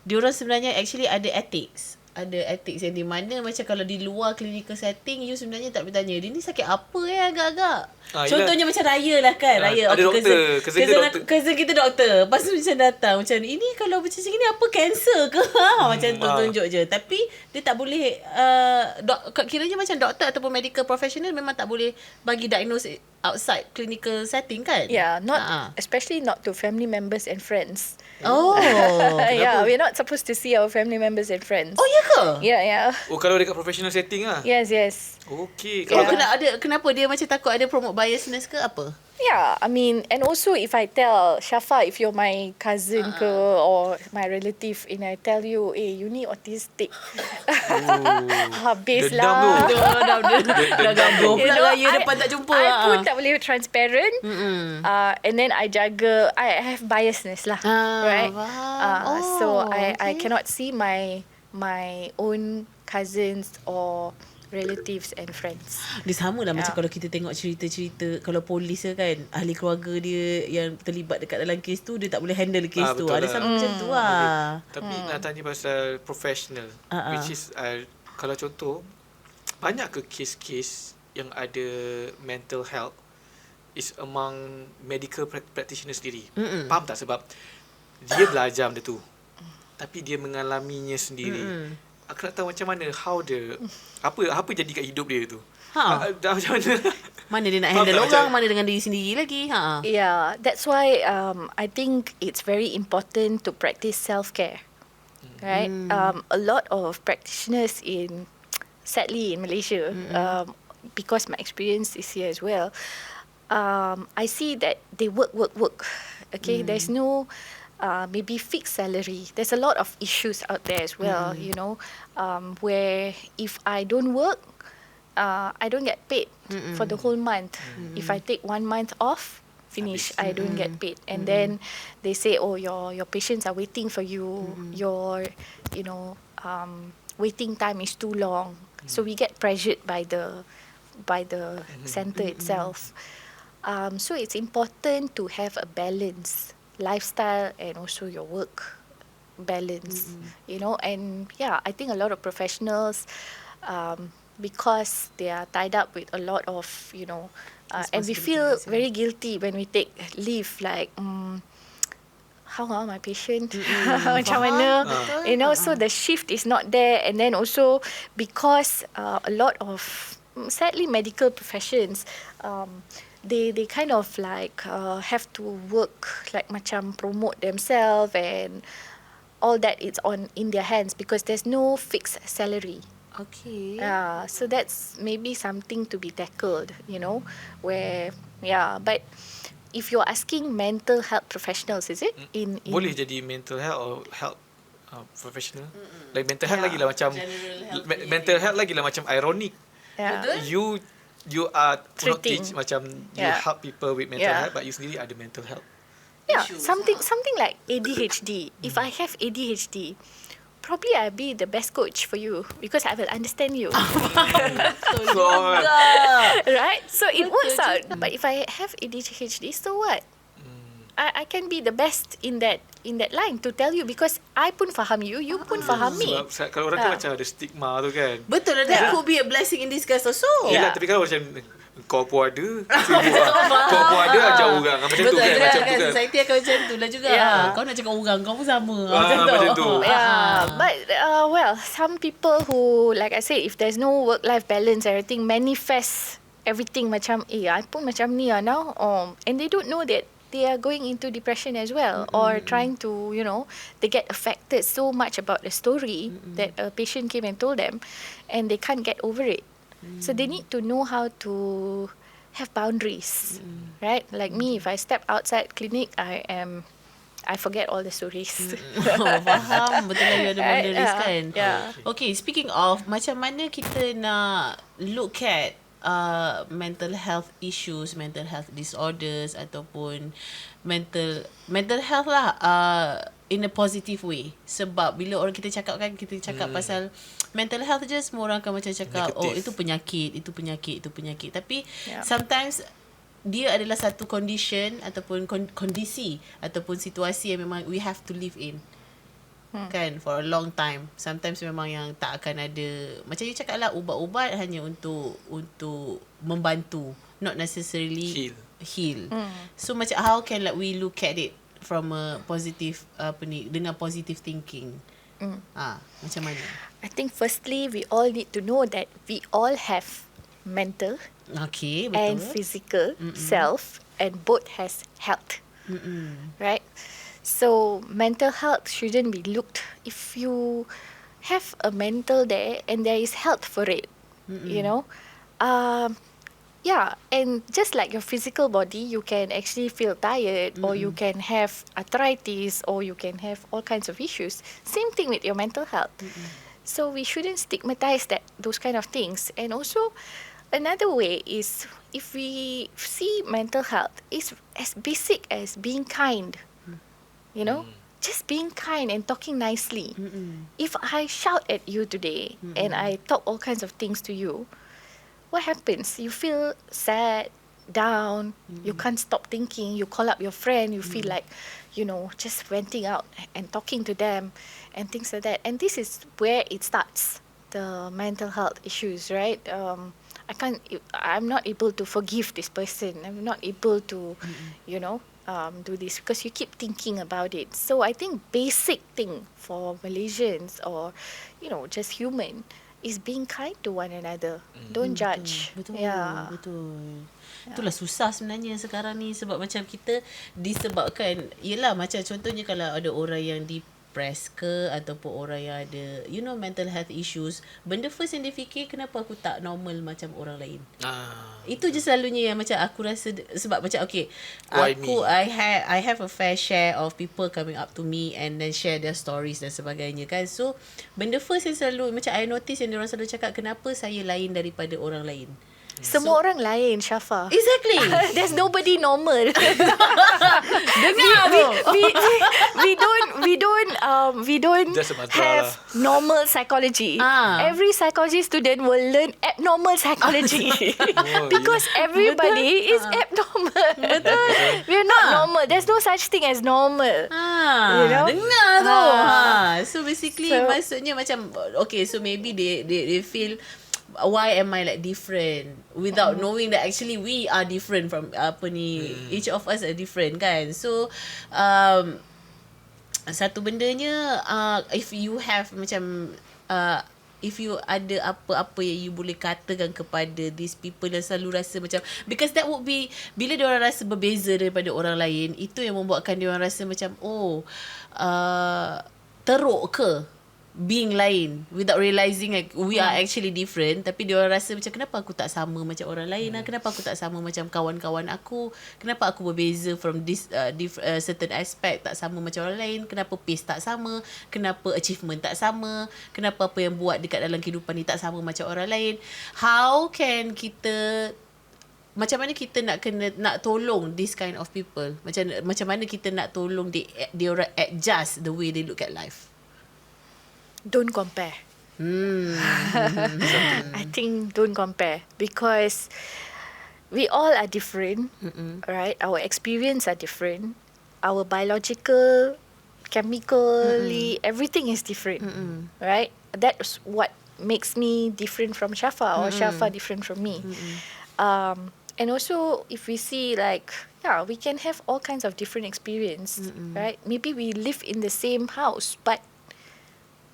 diorang sebenarnya actually ada ethics yang di mana macam kalau di luar clinical setting you sebenarnya tak bertanya dia ni sakit apa agak-agak. Contohnya macam Raya lah kan. Raya ada doktor, cousin kita doktor. Lepas tu macam datang macam ini kalau macam ni apa kanser ke? Macam tu tunjuk je. Tapi dia tak boleh kiranya macam doktor ataupun medical professional memang tak boleh bagi diagnose outside clinical setting kan? Yeah, especially not to family members and friends. Oh. Yeah, we're not supposed to see our family members and friends. Oh, ya ke? Yeah. Kalau dekat professional setting lah. Yes. Okay. Kenapa dia macam takut ada promote biasness ke apa? Yeah, I mean, and also if I tell Shafa, if you're my cousin ke or my relative, and I tell you, you ni autistic, habis lah. Dah ganggu pula Raya depan tak jumpa. I pun tak boleh transparent. And then I jaga, I have biasness lah, right? So I cannot see my own cousins or relatives and friends. Dia sama lah macam kalau kita tengok cerita-cerita kalau polis kan, ahli keluarga dia yang terlibat dekat dalam kes tu, dia tak boleh handle kes tu. Ada sama macam tu lah. Tapi nak tanya pasal professional, which is kalau contoh, banyak ke kes-kes yang ada mental health is among medical practitioner sendiri? Faham tak? Sebab dia belajar benda tu, tapi dia mengalaminya sendiri. Aku nak tahu macam mana, apa jadi kat hidup dia tu. Macam mana? Mana dia nak handle orang, mana dengan diri sendiri lagi. Yeah, that's why I think it's very important to practice self-care. Right? A lot of practitioners sadly in Malaysia, because my experience is here as well, I see that they work. Okay, there's no maybe fixed salary. There's a lot of issues out there as well, where if I don't work, I don't get paid for the whole month. If I take 1 month off, finish, I don't get paid. And then they say, your patients are waiting for you. Your, waiting time is too long. So we get pressured by the center itself. So it's important to have a balance. Lifestyle and also your work balance, and I think a lot of professionals, because they are tied up with a lot of, and we feel very guilty when we take leave, like, how are my patient? Macam mana? So the shift is not there, and then also because a lot of, sadly, medical professions, they kind of like have to work like macam promote themselves and all that. It's in their hands because there's no fixed salary. Okay. So that's maybe something to be tackled, where but if you're asking mental health professionals, is it? In Boleh jadi mental health or health professional. Like mental health lagi lah macam mental health lagi lah macam ironic. You are not teach macam you help people with mental health, but you sendiri ada mental health. Yeah, something like ADHD. If I have ADHD, probably I'll be the best coach for you because I will understand you. Right? So it works out. But if I have ADHD, so what? I can be the best in that line to tell you because I pun faham you, you pun faham me. Sebab kalau orang kan macam ada stigma tu kan. Betul lah, that could be a blessing in disguise also. Yelah, tapi kalau macam kau pun ada, kau pun ada ajar orang macam tu kan. Macam tu kan. Society akan macam tu lah juga. Kau nak cakap orang, kau pun sama. Macam tu. But well, some people who, like I say, if there's no work-life balance, everything manifests everything macam, I pun macam ni now. And they don't know that they are going into depression as well, or trying to, they get affected so much about the story that a patient came and told them, and they can't get over it. So they need to know how to have boundaries, right? Like me, if I step outside clinic, I forget all the stories. Faham, betul lah you ada boundaries kan. Okay, speaking of, macam mana kita nak look at mental health issues, mental health disorders ataupun mental health lah in a positive way. Sebab bila orang kita cakap pasal mental health je, semua orang akan macam cakap negative. Itu penyakit. Tapi sometimes dia adalah satu condition ataupun kondisi ataupun situasi yang memang we have to live in. Kan, for a long time. Sometimes memang yang tak akan ada, macam you cakap lah, ubat-ubat hanya untuk membantu, not necessarily heal. So macam how can like we look at it from a positive dengan positive thinking. Macam mana? I think firstly we all need to know that we all have mental and physical self, and both has health. Right? So mental health shouldn't be looked, if you have a mental there and there is health for it, and just like your physical body, you can actually feel tired, or you can have arthritis, or you can have all kinds of issues. Same thing with your mental health. So we shouldn't stigmatize those kind of things. And also another way is, if we see mental health is as basic as being kind. Just being kind and talking nicely. If I shout at you today and I talk all kinds of things to you, what happens? You feel sad, down, you can't stop thinking, you call up your friend, you feel like, just venting out and talking to them and things like that. And this is where it starts, the mental health issues, right? I'm not able to forgive this person. I'm not able to, do this because you keep thinking about it. So I think basic thing for Malaysians, or just human, is being kind to one another. Don't judge. Betul. Itulah susah sebenarnya sekarang ni, sebab macam kita disebabkan, yelah macam contohnya kalau ada orang yang depressed ke, ataupun orang yang ada mental health issues, benda first yang dia fikir, kenapa aku tak normal macam orang lain. Itu je selalunya yang macam aku rasa, sebab macam I have a fair share of people coming up to me and then share their stories dan sebagainya kan. So benda first yang selalu macam I notice yang diorang selalu cakap, kenapa saya lain daripada orang lain. Semua orang lain, Syafa. Exactly. There's nobody normal. Dengar we don't have normal psychology. Every psychology student will learn abnormal psychology. Because everybody is abnormal. Betul. We're not normal. There's no such thing as normal. Dengar tu. So basically maksudnya macam, okay, so maybe they feel, why am I like different, without knowing that actually we are different from each of us are different kan. So satu bendanya, if you have macam if you ada apa-apa yang you boleh katakan kepada these people yang selalu rasa macam, because that would be, bila diorang rasa berbeza daripada orang lain, itu yang membuatkan diorang rasa macam teruk ke being lain without realising like we are actually different, tapi dia orang rasa macam kenapa aku tak sama macam orang lain kenapa aku tak sama macam kawan-kawan aku, kenapa aku berbeza from this certain aspect, tak sama macam orang lain, kenapa pace tak sama, kenapa achievement tak sama, kenapa apa yang buat dekat dalam kehidupan ni tak sama macam orang lain. How can kita, macam mana kita nak tolong this kind of people, macam mana kita nak tolong dia orang adjust the way they look at life? Don't compare. I think don't compare, because we all are different, right? Our experience are different. Our biological, chemically, everything is different, right? That's what makes me different from Shafa, or Shafa different from me. And also, if we see like, we can have all kinds of different experience, right? Maybe we live in the same house, but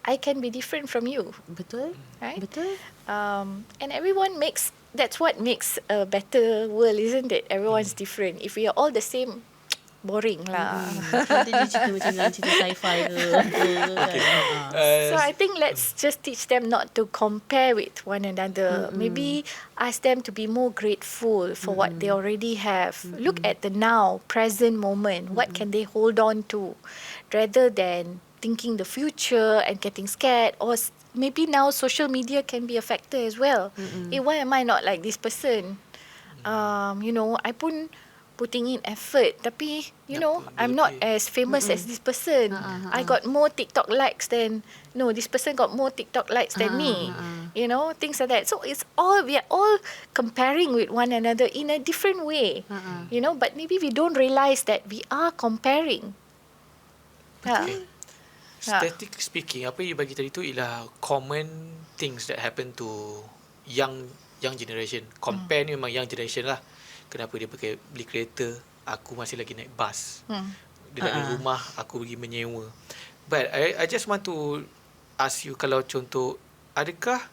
I can be different from you. Betul. Right? Betul. And that's what makes a better world, isn't it? Everyone's different. If we are all the same, boring lah. Nanti dia cerita macam dalam cerita sci-fi ke. So I think let's just teach them not to compare with one another. Maybe ask them to be more grateful for what they already have. Look at the now, present moment. What can they hold on to, rather than thinking the future and getting scared. Or maybe now social media can be a factor as well. Why am I not like this person? I pun putting in effort, tapi I'm not as famous as this person. I got more TikTok likes than this person got more TikTok likes than me. Things like that. So we are all comparing with one another in a different way. But maybe we don't realize that we are comparing. Statistically speaking, apa you bagi tadi tu ialah common things that happen to young generation. Compare ni memang young generation lah. Kenapa dia beli kereta, aku masih lagi naik bas. Dekat rumah aku pergi menyewa. But I just want to ask you, kalau contoh, adakah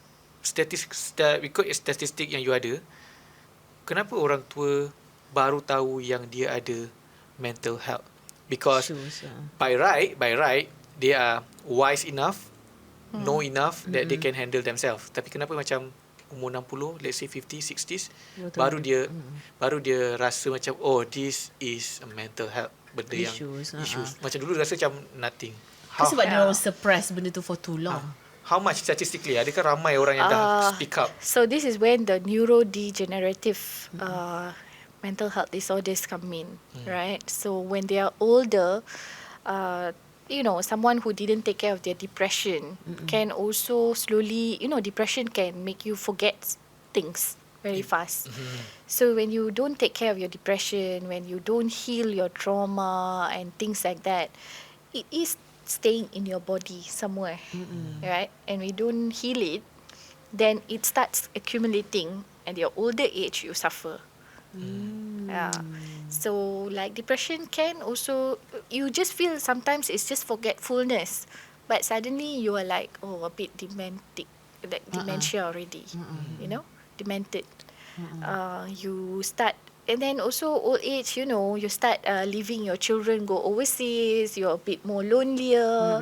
ikut statistik yang you ada, kenapa orang tua baru tahu yang dia ada mental health? Because by right they are wise enough, know enough that they can handle themselves. Tapi kenapa macam umur 60, let's say 50, 60s, baru dia rasa macam, this is a mental health benda issues. Macam dulu rasa macam nothing. Sebab dia orang suppress benda tu for too long. How much statistically? Adakah ramai orang yang dah speak up? So this is when the neurodegenerative mental health disorders come in, right? So when they are older, someone who didn't take care of their depression can also slowly, depression can make you forget things very fast. So when you don't take care of your depression, when you don't heal your trauma and things like that, it is staying in your body somewhere, right? And we don't heal it, then it starts accumulating, and your older age you suffer. So like depression can also, you just feel sometimes it's just forgetfulness, but suddenly you are like, a bit demented, like dementia already, demented. You start, and then also old age, you start leaving your children go overseas, you're a bit more lonelier.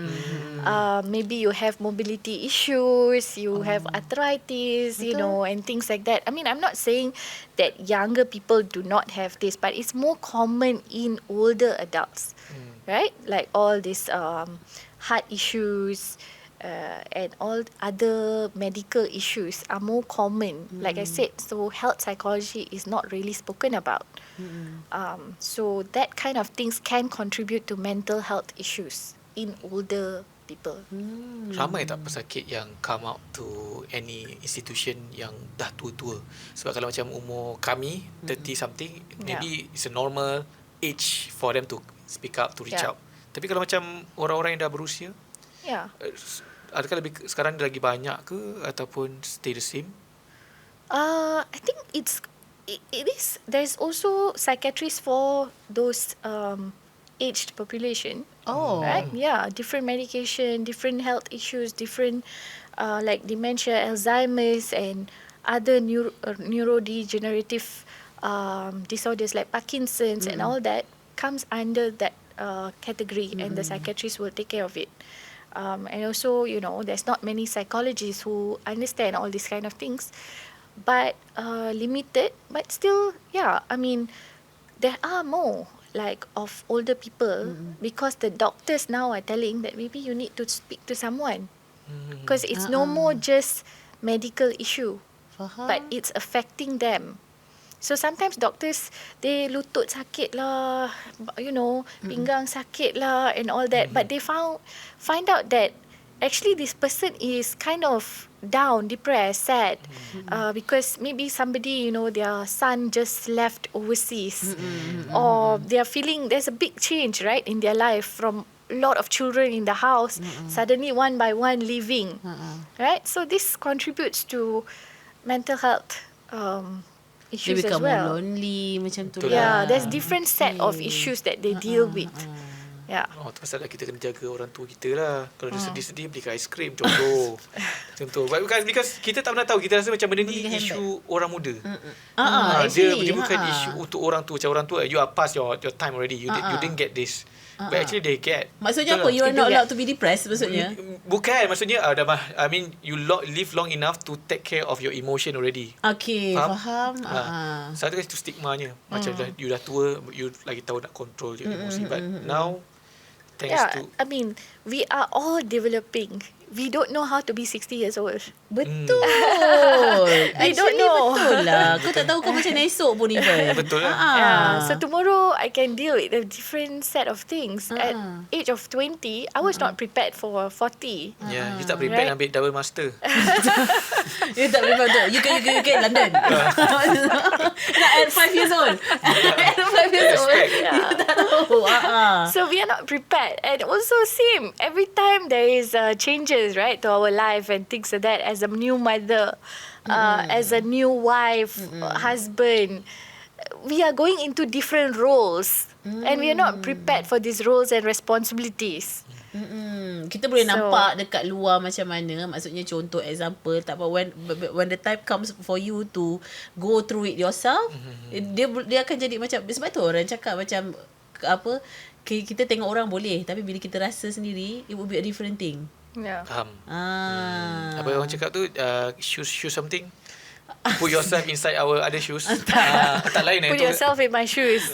Maybe you have mobility issues, you have arthritis, and things like that. I mean, I'm not saying that younger people do not have this, but it's more common in older adults, right? Like all these heart issues, and all other medical issues are more common. Like I said, so health psychology is not really spoken about. So that kind of things can contribute to mental health issues in older people. Ramai tak pesakit yang come out to any institution yang dah tua-tua? Sebab kalau macam umur kami 30 something, maybe it's a normal age for them to speak up, to reach out. Tapi kalau macam orang-orang yang dah berusia, adakah sekarang lagi banyak ke ataupun stay the same? I think it is. There's also psychiatrists for those aged population. Right? Yeah, different medication, different health issues, different like dementia, Alzheimer's, and other neurodegenerative disorders like Parkinson's and all that comes under that category, and the psychiatrist will take care of it. And also, there's not many psychologists who understand all these kind of things, but limited. But still, there are more like of older people because the doctors now are telling that maybe you need to speak to someone because it's no more just medical issue, but it's affecting them. So sometimes doctors, they lutut sakit lah, pinggang sakit lah and all that. But they find out that actually this person is kind of down, depressed, sad, because maybe somebody, their son just left overseas, or they are feeling there's a big change, right, in their life from a lot of children in the house, suddenly one by one leaving, right? So this contributes to mental health issues dia as well. More lonely macam tu lah. Yeah, there's different set of issues that they deal with. Yeah. Tu pasal kita kena jaga orang tua kita lah. Kalau dia sedih-sedih, belikan aiskrim contoh. Contoh. Because kita tak pernah tahu, kita rasa macam benda ni isu orang muda. Dia bukan isu untuk orang tua. Macam orang tua, you are past your time already. You didn't get this. But actually they get. Maksudnya apa? You are not allowed to be depressed maksudnya? Bukan, maksudnya you live long enough to take care of your emotion already. Okay, faham. Satu kan itu stigmanya. Macam you dah tua, you lagi tahu nak control your emosi. But now, thanks to... we are all developing. We don't know how to be 60 years old. Betul. We don't know. Betul lah. Kau tak tahu kau macam esok pun even. Betul lah. So tomorrow I can deal with a different set of things. At age of 20, I was not prepared for 40. Yeah, you tak prepared ambil double master. You tak prepared. You can London. At 5 years old. At 5 years old. You tak tahu. So we are not prepared. And also same, every time there is changes, right, to our life and things like that, as a new mother, as a new wife, husband, we are going into different roles, and we are not prepared for these roles and responsibilities. Kita boleh nampak dekat luar macam mana. Maksudnya contoh example, tak apa, when the time comes for you to go through it yourself, dia akan jadi macam, sebab tu orang cakap macam apa, kita tengok orang boleh, tapi bila kita rasa sendiri, it will be a different thing. Yeah. Faham. Apa orang cakap tu, shoes something. Put yourself inside our other shoes. Tak lain. Put yourself in my shoes.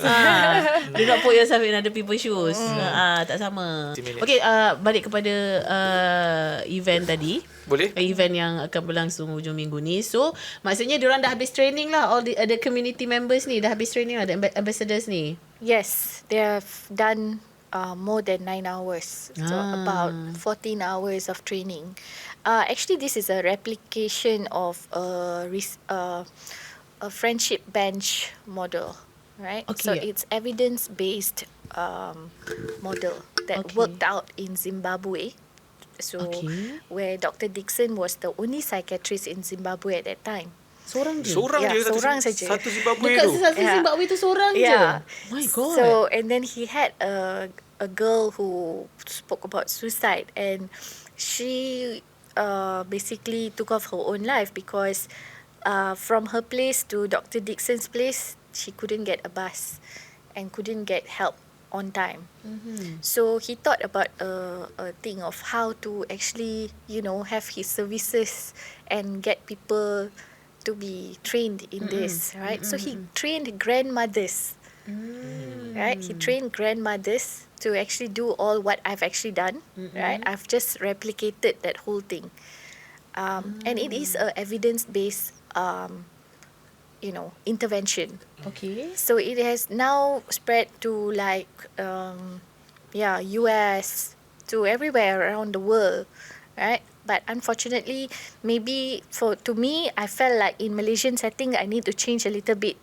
Do not put yourself in other people's shoes. Tak sama. Okay, balik kepada event tadi. Boleh? Event yang akan berlangsung hujung minggu ni. So, maksudnya diorang dah habis training lah. All the community members ni dah habis training lah. The ambassadors ni. Yes, they have done more than 9 hours. So about 14 hours of training. Actually, this is a replication of a friendship bench model, right? Okay. So it's evidence-based model that worked out in Zimbabwe. So where Dr. Dixon was the only psychiatrist in Zimbabwe at that time. Seorang je? Seorang saja. Satu Zimbabwe dekat tu? Dekat Zimbabwe tu seorang je? My God. So, and then he had a girl who spoke about suicide, and she basically took off her own life because from her place to Dr. Dixon's place, she couldn't get a bus and couldn't get help on time. So he thought about a thing of how to actually, have his services and get people to be trained in this, right? So he trained grandmothers, right? He trained grandmothers to actually do all what I've actually done, right? I've just replicated that whole thing. And it is a evidence-based, intervention. Okay. So it has now spread to like, US, to everywhere around the world, right? But unfortunately, maybe to me, I felt like in Malaysian setting, I need to change a little bit.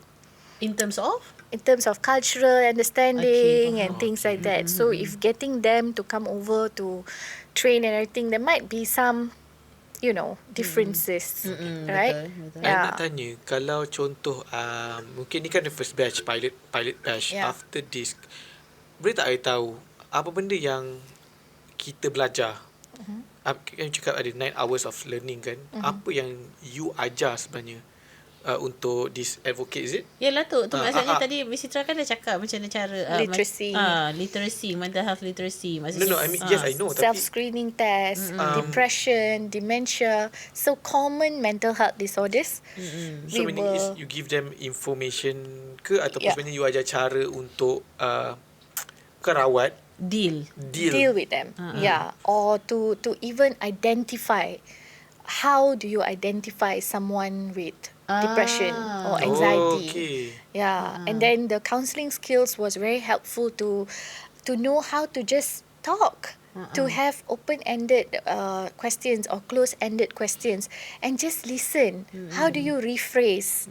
In terms of? In terms of cultural understanding and things like that. So if getting them to come over to train and everything, there might be some, differences, right? Betul. Nak tanya, kalau contoh, mungkin ni kan the first batch, pilot batch. After this, boleh tak I tahu apa benda yang kita belajar? Kan cakap ada 9 hours of learning kan. Apa yang you ajar sebenarnya untuk this advocate, is it? Yalah tu maksudnya tadi Miss Sitra kan dah cakap macam mana cara literacy, mental health literacy. Maksudnya, No, I mean, yes, I know. Self-screening test, depression, dementia, so common mental health disorders. So meaning is you give them information ke ataupun sebenarnya you ajar cara untuk rawat deal with them. Or to even identify, how do you identify someone with depression or anxiety? And then the counselling skills was very helpful to know how to just talk, to have open-ended questions or close-ended questions, and just listen. How do you rephrase?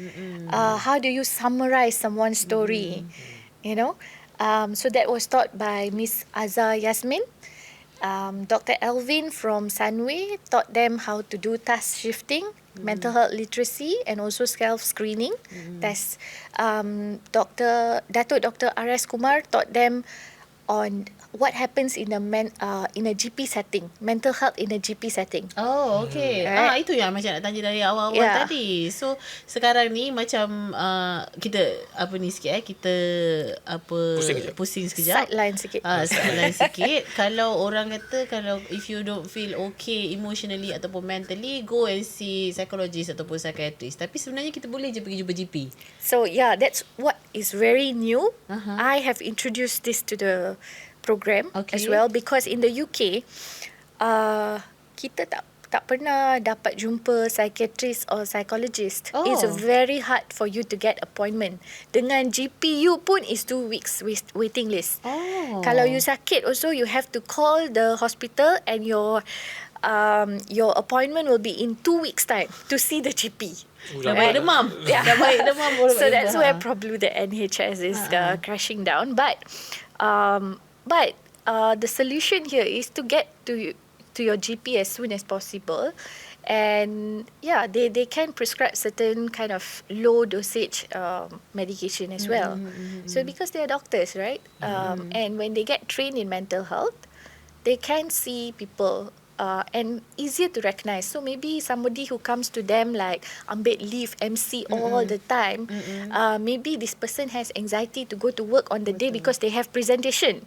How do you summarize someone's story? You know, so that was taught by Miss Azza Yasmin. Dr. Elvin from Sunway taught them how to do task shifting, mental health literacy, and also self-screening tests. Dr. R.S. Kumar taught them on what happens in a GP setting, mental health in a GP setting. Oh, okay. Right? Itu yang macam nak tanya dari awal-awal tadi. So, sekarang ni macam kita kita pusing sekejap. Sideline sikit. Sideline sikit. Kalau orang kata, if you don't feel okay emotionally ataupun mentally, go and see psychologist ataupun psychiatrist. Tapi sebenarnya kita boleh je pergi jumpa GP. So, that's what is very new. I have introduced this to the program as well, because in the UK kita tak pernah dapat jumpa psychiatrist or psychologist. It's very hard for you to get appointment. Dengan GPU pun is 2 weeks waiting list. Kalau you sakit also, you have to call the hospital, and your appointment will be in 2 weeks time to see the GP. Dah baik demam. Dah baik demam. So that's where probably the NHS is crashing down. But the solution here is to get to your GP as soon as possible, and they can prescribe certain kind of low dosage medication as well. So because they are doctors, right? And when they get trained in mental health, they can see people and easier to recognize. So maybe somebody who comes to them like ambil leave MC all the time, maybe this person has anxiety to go to work on the day because they have presentation.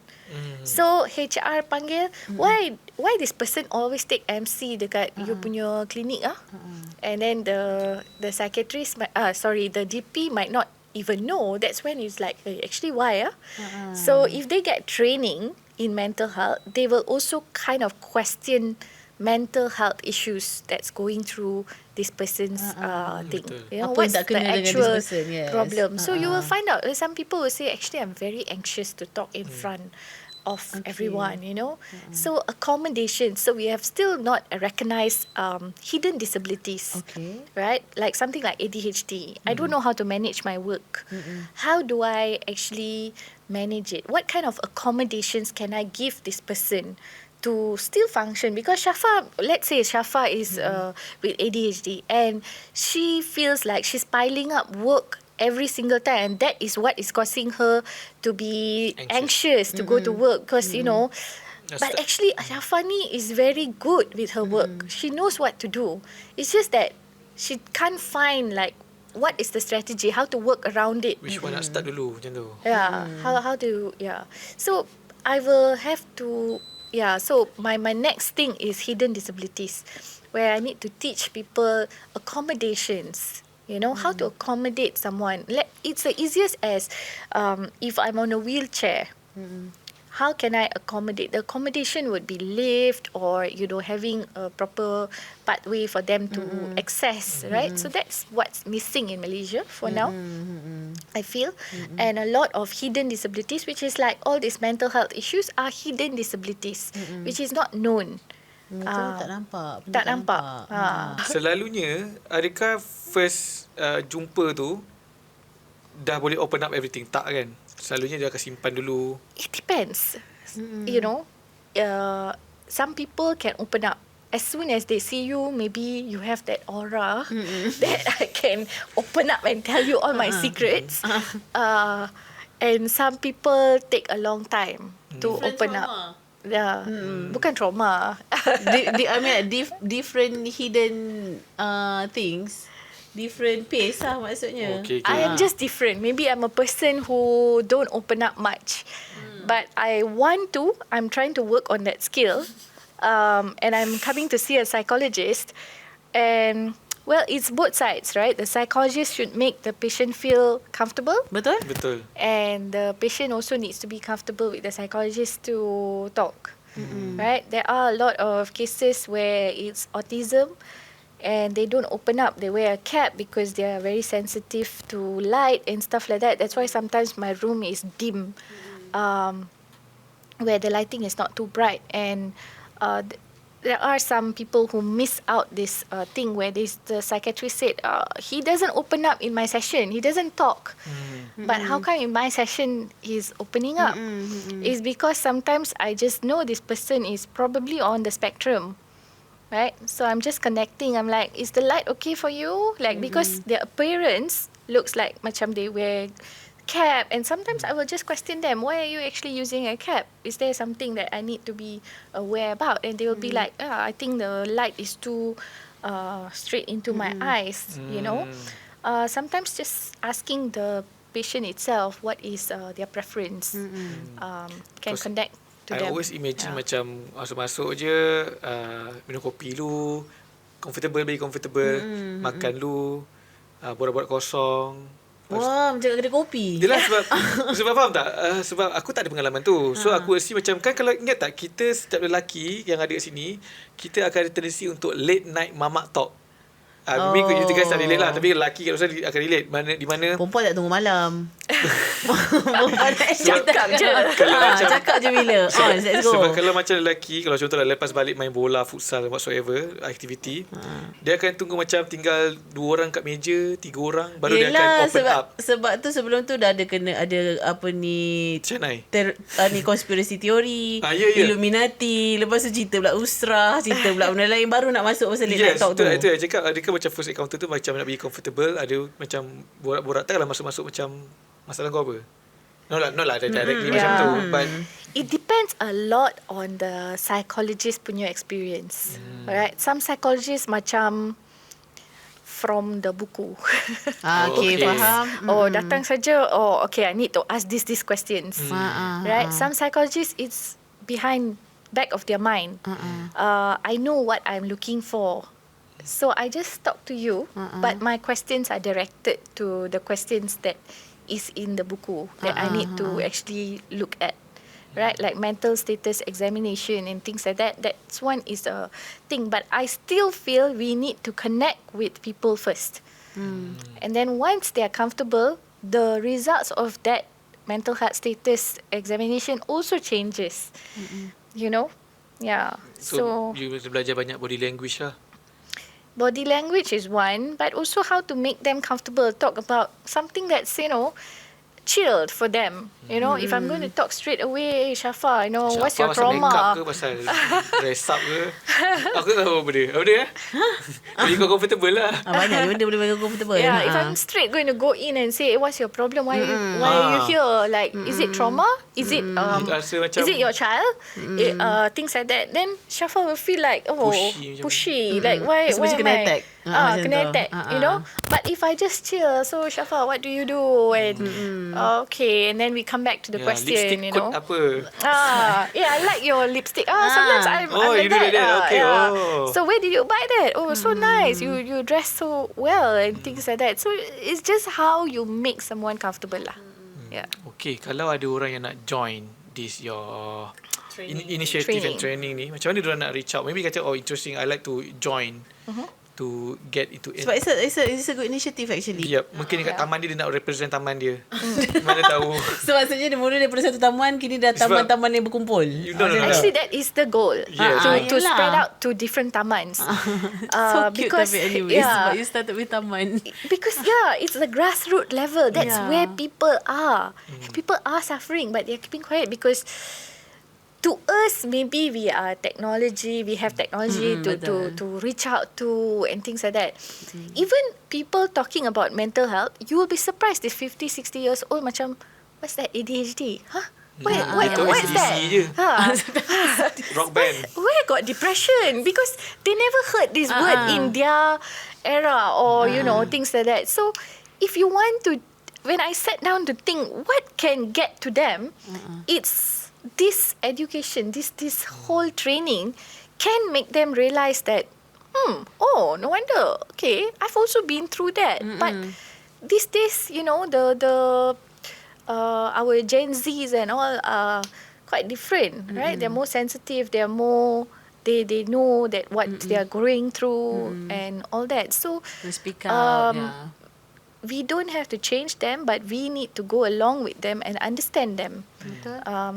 So HR panggil, why this person always take MC dekat you punya klinik and then the psychiatrist the GP might not even know. That's when it's like, actually why So if they get training in mental health, they will also kind of question mental health issues that's going through this person's thing. You know, what's the actual problem? So you will find out. Some people will say, actually, I'm very anxious to talk in front of everyone, you know. So accommodation. So we have still not recognized hidden disabilities, right? Like something like ADHD. I don't know how to manage my work. How do I actually manage it? What kind of accommodations can I give this person to still function? Because Shafa, let's say Shafa is with ADHD, and she feels like she's piling up work every single time, and that is what is causing her to be anxious to go to work, because you know. But actually Shafa ni is very good with her work. She knows what to do. It's just that she can't find like what is the strategy, how to work around it. Which one nak start dulu macam tu. How to so I will have to so my next thing is hidden disabilities, where I need to teach people accommodations. You know, how to accommodate someone. It's the easiest as if I'm on a wheelchair, how can I accommodate? The accommodation would be lift, or, you know, having a proper pathway for them to access, right? So that's what's missing in Malaysia for now, I feel. And a lot of hidden disabilities, which is like all these mental health issues are hidden disabilities, which is not known. Tak nampak. Selalunya, adakah first jumpa tu dah boleh open up everything? Tak kan? Selalunya dia akan simpan dulu. It depends. You know, some people can open up. As soon as they see you, maybe you have that aura that I can open up and tell you all my secrets. And some people take a long time to open up. Bukan trauma. I mean, different hidden things different pace lah maksudnya. Okay. I am just different. Maybe I'm a person who don't open up much. But I'm trying to work on that skill. And I'm coming to see a psychologist. And, well, it's both sides, right? The psychologist should make the patient feel comfortable. Betul. And the patient also needs to be comfortable with the psychologist to talk. Right? There are a lot of cases where it's autism and they don't open up. They wear a cap because they are very sensitive to light and stuff like that. That's why sometimes my room is dim, where the lighting is not too bright. And there are some people who miss out this thing where the psychiatrist said, he doesn't open up in my session. He doesn't talk. But how come in my session he's opening up? It's because sometimes I just know this person is probably on the spectrum. Right? So I'm just connecting. I'm like, is the light okay for you? Like, because their appearance looks like macam they wear cap, and sometimes I will just question them, why are you actually using a cap? Is there something that I need to be aware about? And they will be like, I think the light is too straight into my eyes, you know. Sometimes just asking the patient itself what is their preference can connect to I them. always imagine macam masuk-masuk je, minum kopi lu, bagi comfortable, makan lu, borak-borak kosong. Wah, macam kedai kopi. Yelah, sebab faham tak? Sebab aku tak ada pengalaman tu. So aku rasa macam, kan kalau ingat tak, kita setiap lelaki yang ada kat sini, kita akan ada tendensi untuk late night mamak talk. Maybe kita guys tak relate lah, tapi lelaki kalau saya akan relate. Di mana perempuan tak tunggu malam. Perempuan cakap je. Cakap je bila. Let's go. Sebab kalau macam lelaki, kalau contohlah lepas balik main bola, futsal, whatsoever activity, dia akan tunggu macam tinggal 2 orang kat meja, 3 orang, baru dia akan open up. Sebab tu sebelum tu dah ada apa ni, ni conspiracy theory, Illuminati, lepas tu cerita pula usrah, cerita pula benda lain, baru nak masuk pasal late night talk tu. Itu saya cakap, adakah macam first encounter tu macam nak bagi comfortable, ada macam borak-borak, takkanlah masuk-masuk macam masalah kau apa? No lah, directly macam tu. But it depends a lot on the psychologist punya experience. Alright, some psychologists macam from the buku. Okay, faham. Datang saja. Okay, I need to ask these questions. Right? Some psychologists, it's back of their mind. I know what I'm looking for. So I just talk to you, but my questions are directed to the questions that is in the buku that I need to actually look at, right? Like mental status examination and things like that. That's one is a thing, but I still feel we need to connect with people first. And then once they are comfortable, the results of that mental health status examination also changes. You know? Yeah. So you belajar banyak body language lah. Body language is one, but also how to make them comfortable. Talk about something that's, chilled for them. If I'm going to talk straight away, Syafa, what's your trauma? Syafa pasal makeup ke, pasal dress up ke? Aku tak tahu apa dia. Jadi kau comfortable lah. Banyak benda boleh bagi comfortable. Yeah, if I'm straight going to go in and say, what's your problem? Why are you here? Like, is it trauma? Is it your child? Things like that. Then Syafa will feel like, pushy. Like, why am I? Kena attack, But if I just chill, so Syafa, what do you do? And okay, and then we come back to the question, lipstick code apa? I like your lipstick. Sometimes I'm like you do that. Okay. So where did you buy that? So nice. You dress so well and things like that. So it's just how you make someone comfortable lah. Yeah. Okay, kalau ada orang yang nak join this your initiative and training ni, macam mana diorang nak reach out? Maybe kata, interesting, I like to join. To get into it. Sebab it's a good initiative actually. Yep. Mungkin dekat taman dia nak represent taman dia. Mana tahu. So maksudnya dia mula daripada satu taman, kini dah taman-taman yang berkumpul. Actually that is the goal. To spread out to different tamans. So cute tapi anyways. But you started with taman. Because it's the grassroots level. That's where people are. People are suffering, but they're keeping quiet because to us, maybe we have technology to reach out to and things like that. Even people talking about mental health, you will be surprised if 50, 60 years old, macam, what's that, ADHD? Huh? What's that? rock band. Where got depression? Because they never heard this word in their era or, things like that. So, if you want to, when I sat down to think what can get to them, it's this education, this whole training can make them realize that, no wonder, okay, I've also been through that. But these days, our Gen Zs and all are quite different, right? They're more sensitive, they're more, they know that what they're going through and all that. So, speak out, we don't have to change them, but we need to go along with them and understand them.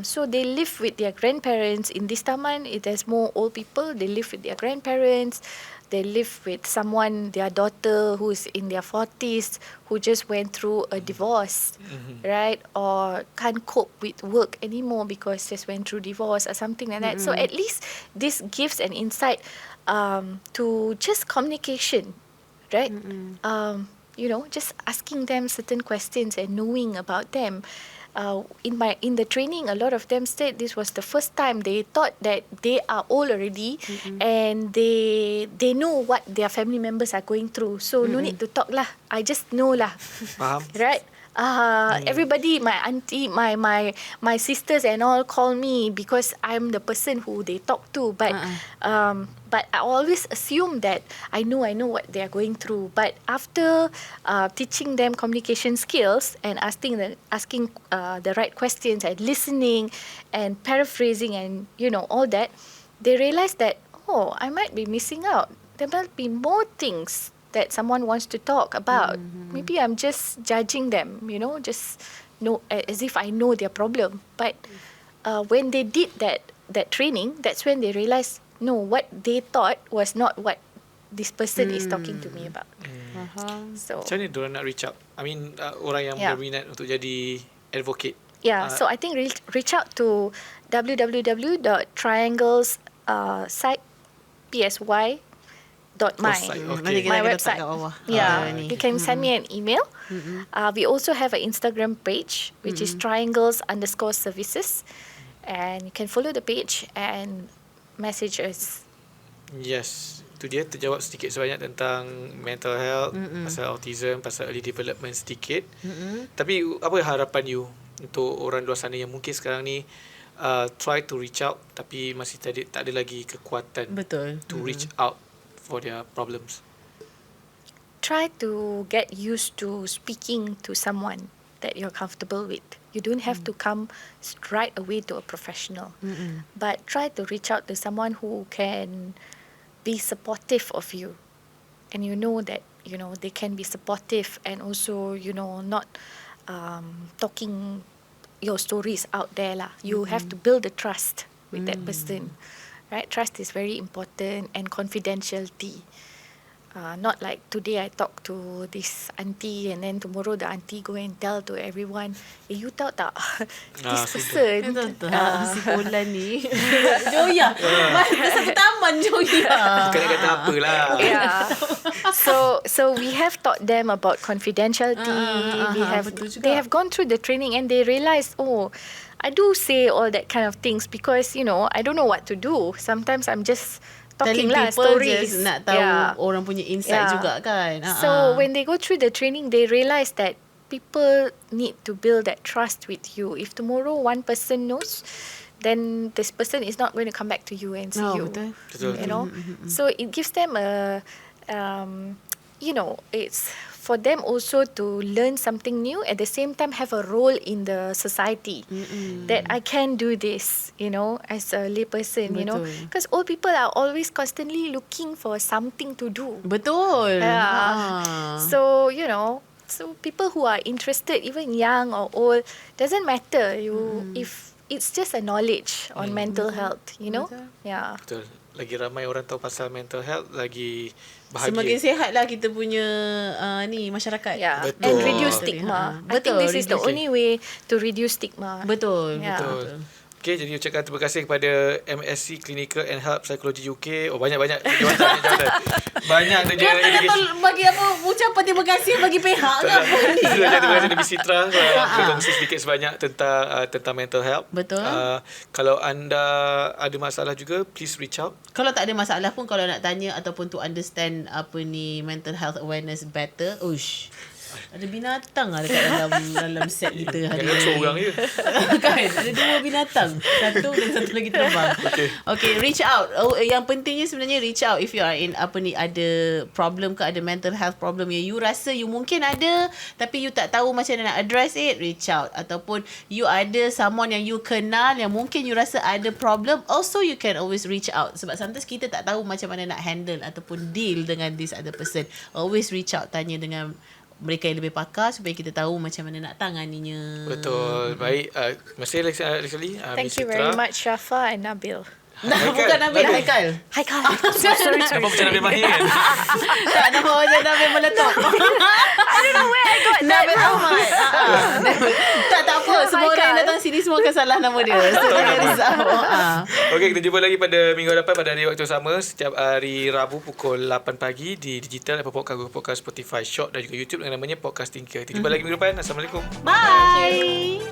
So they live with their grandparents. In this taman, there's more old people. They live with their grandparents. They live with someone, their daughter who's in their 40s, who just went through a divorce, right? Or can't cope with work anymore because just went through divorce or something like that. So at least this gives an insight to just communication, right? Just asking them certain questions and knowing about them. In the training, a lot of them said this was the first time they thought that they are old already, and they know what their family members are going through. So no need to talk lah. I just know lah. Faham? Right? Everybody, my auntie, my sisters and all call me because I'm the person who they talk to. But I always assume that I know what they are going through. But after teaching them communication skills and asking the right questions and listening and paraphrasing and all that, they realize that I might be missing out. There might be more things that someone wants to talk about. Maybe I'm just judging them, just know as if I know their problem. But when they did that training, that's when they realized, no, what they thought was not what this person is talking to me about. So, macam mana diorang nak reach out? I mean, orang yang berminat untuk jadi advocate. So I think reach out to www.trianglessite.my. My website. You can send me an email. We also have an Instagram page, which is triangles_services, and you can follow the page and message us. Yes, itu dia terjawab sedikit sebanyak tentang mental health, pasal autism, pasal early development sedikit. Tapi apa harapan you untuk orang luar sana yang mungkin sekarang ni try to reach out tapi masih tak ada lagi kekuatan to reach out for their problems? Try to get used to speaking to someone that you're comfortable with. You don't have to come straight away to a professional, but try to reach out to someone who can be supportive of you, and that they can be supportive and also not talking your stories out there lah. You have to build a trust with that person. Right? Trust is very important, and confidentiality. Not like today I talk to this auntie and then tomorrow the auntie go and tell to everyone, you tahu tak this person si Polan ni Joya masa taman Joya bukan kata apalah. So we have taught them about confidentiality. They have gone through the training and they realize, I do say all that kind of things because I don't know what to do. Sometimes I'm just talking lah, stories. Just nak tahu orang punya insight juga kan. So when they go through the training, they realize that people need to build that trust with you. If tomorrow one person knows, then this person is not going to come back to you and see you. Betul. So it gives them a, it's for them also to learn something new, at the same time have a role in the society. That I can do this, as a layperson, because old people are always constantly looking for something to do. Betul. So, so people who are interested, even young or old, doesn't matter. If it's just a knowledge on mental health, Betul. Betul. Lagi ramai orang tahu pasal mental health, lagi bahagia. Semakin sihatlah kita punya masyarakat. Betul. And reduce stigma. I think this is the only way to reduce stigma. Betul. Betul. Okay, jadi ucapkan terima kasih kepada MSc Clinical and Health Psychology UK. Banyak-banyak jawatan. Banyak dia bagi apa ucapan terima kasih bagi pihak ke apa ni. Terima kasih Nabi Sitra berkongsi sedikit sebanyak tentang mental health. Betul. Kalau anda ada masalah juga, please reach out. Kalau tak ada masalah pun, kalau nak tanya ataupun to understand mental health awareness better, ada binatang lah dekat dalam set kita hari ni. Seorang je. Kan? Ada 2 binatang. Satu dan satu lagi terbang. Okay, reach out. Yang pentingnya sebenarnya reach out if you are in ada problem ke, ada mental health problem yang you rasa you mungkin ada tapi you tak tahu macam mana nak address it, reach out. Ataupun you ada someone yang you kenal yang mungkin you rasa ada problem, also you can always reach out. Sebab sometimes kita tak tahu macam mana nak handle ataupun deal dengan this other person. Always reach out, tanya dengan mereka yang lebih pakar supaya kita tahu macam mana nak tanganinya. Betul. Baik. Terima kasih sekali. Thank you very much, Shafa and Nabil. Bukan Nabil, Haikal. Sorry. Nampak macam Nabil Mahir kan? Tak, nampak macam Nabil meletup. I don't know where I got that Nabil from. Ahmad. Tak apa. Semua orang yang datang sini semua akan salah nama dia. So jangan risau. Okey, kita jumpa lagi pada minggu depan pada hari waktu sama setiap hari Rabu pukul 8 pagi di digital Ep4 podcast Spotify, Syok dan juga YouTube dengan namanya Podcasthinker. Kita jumpa lagi minggu depan. Assalamualaikum. Bye.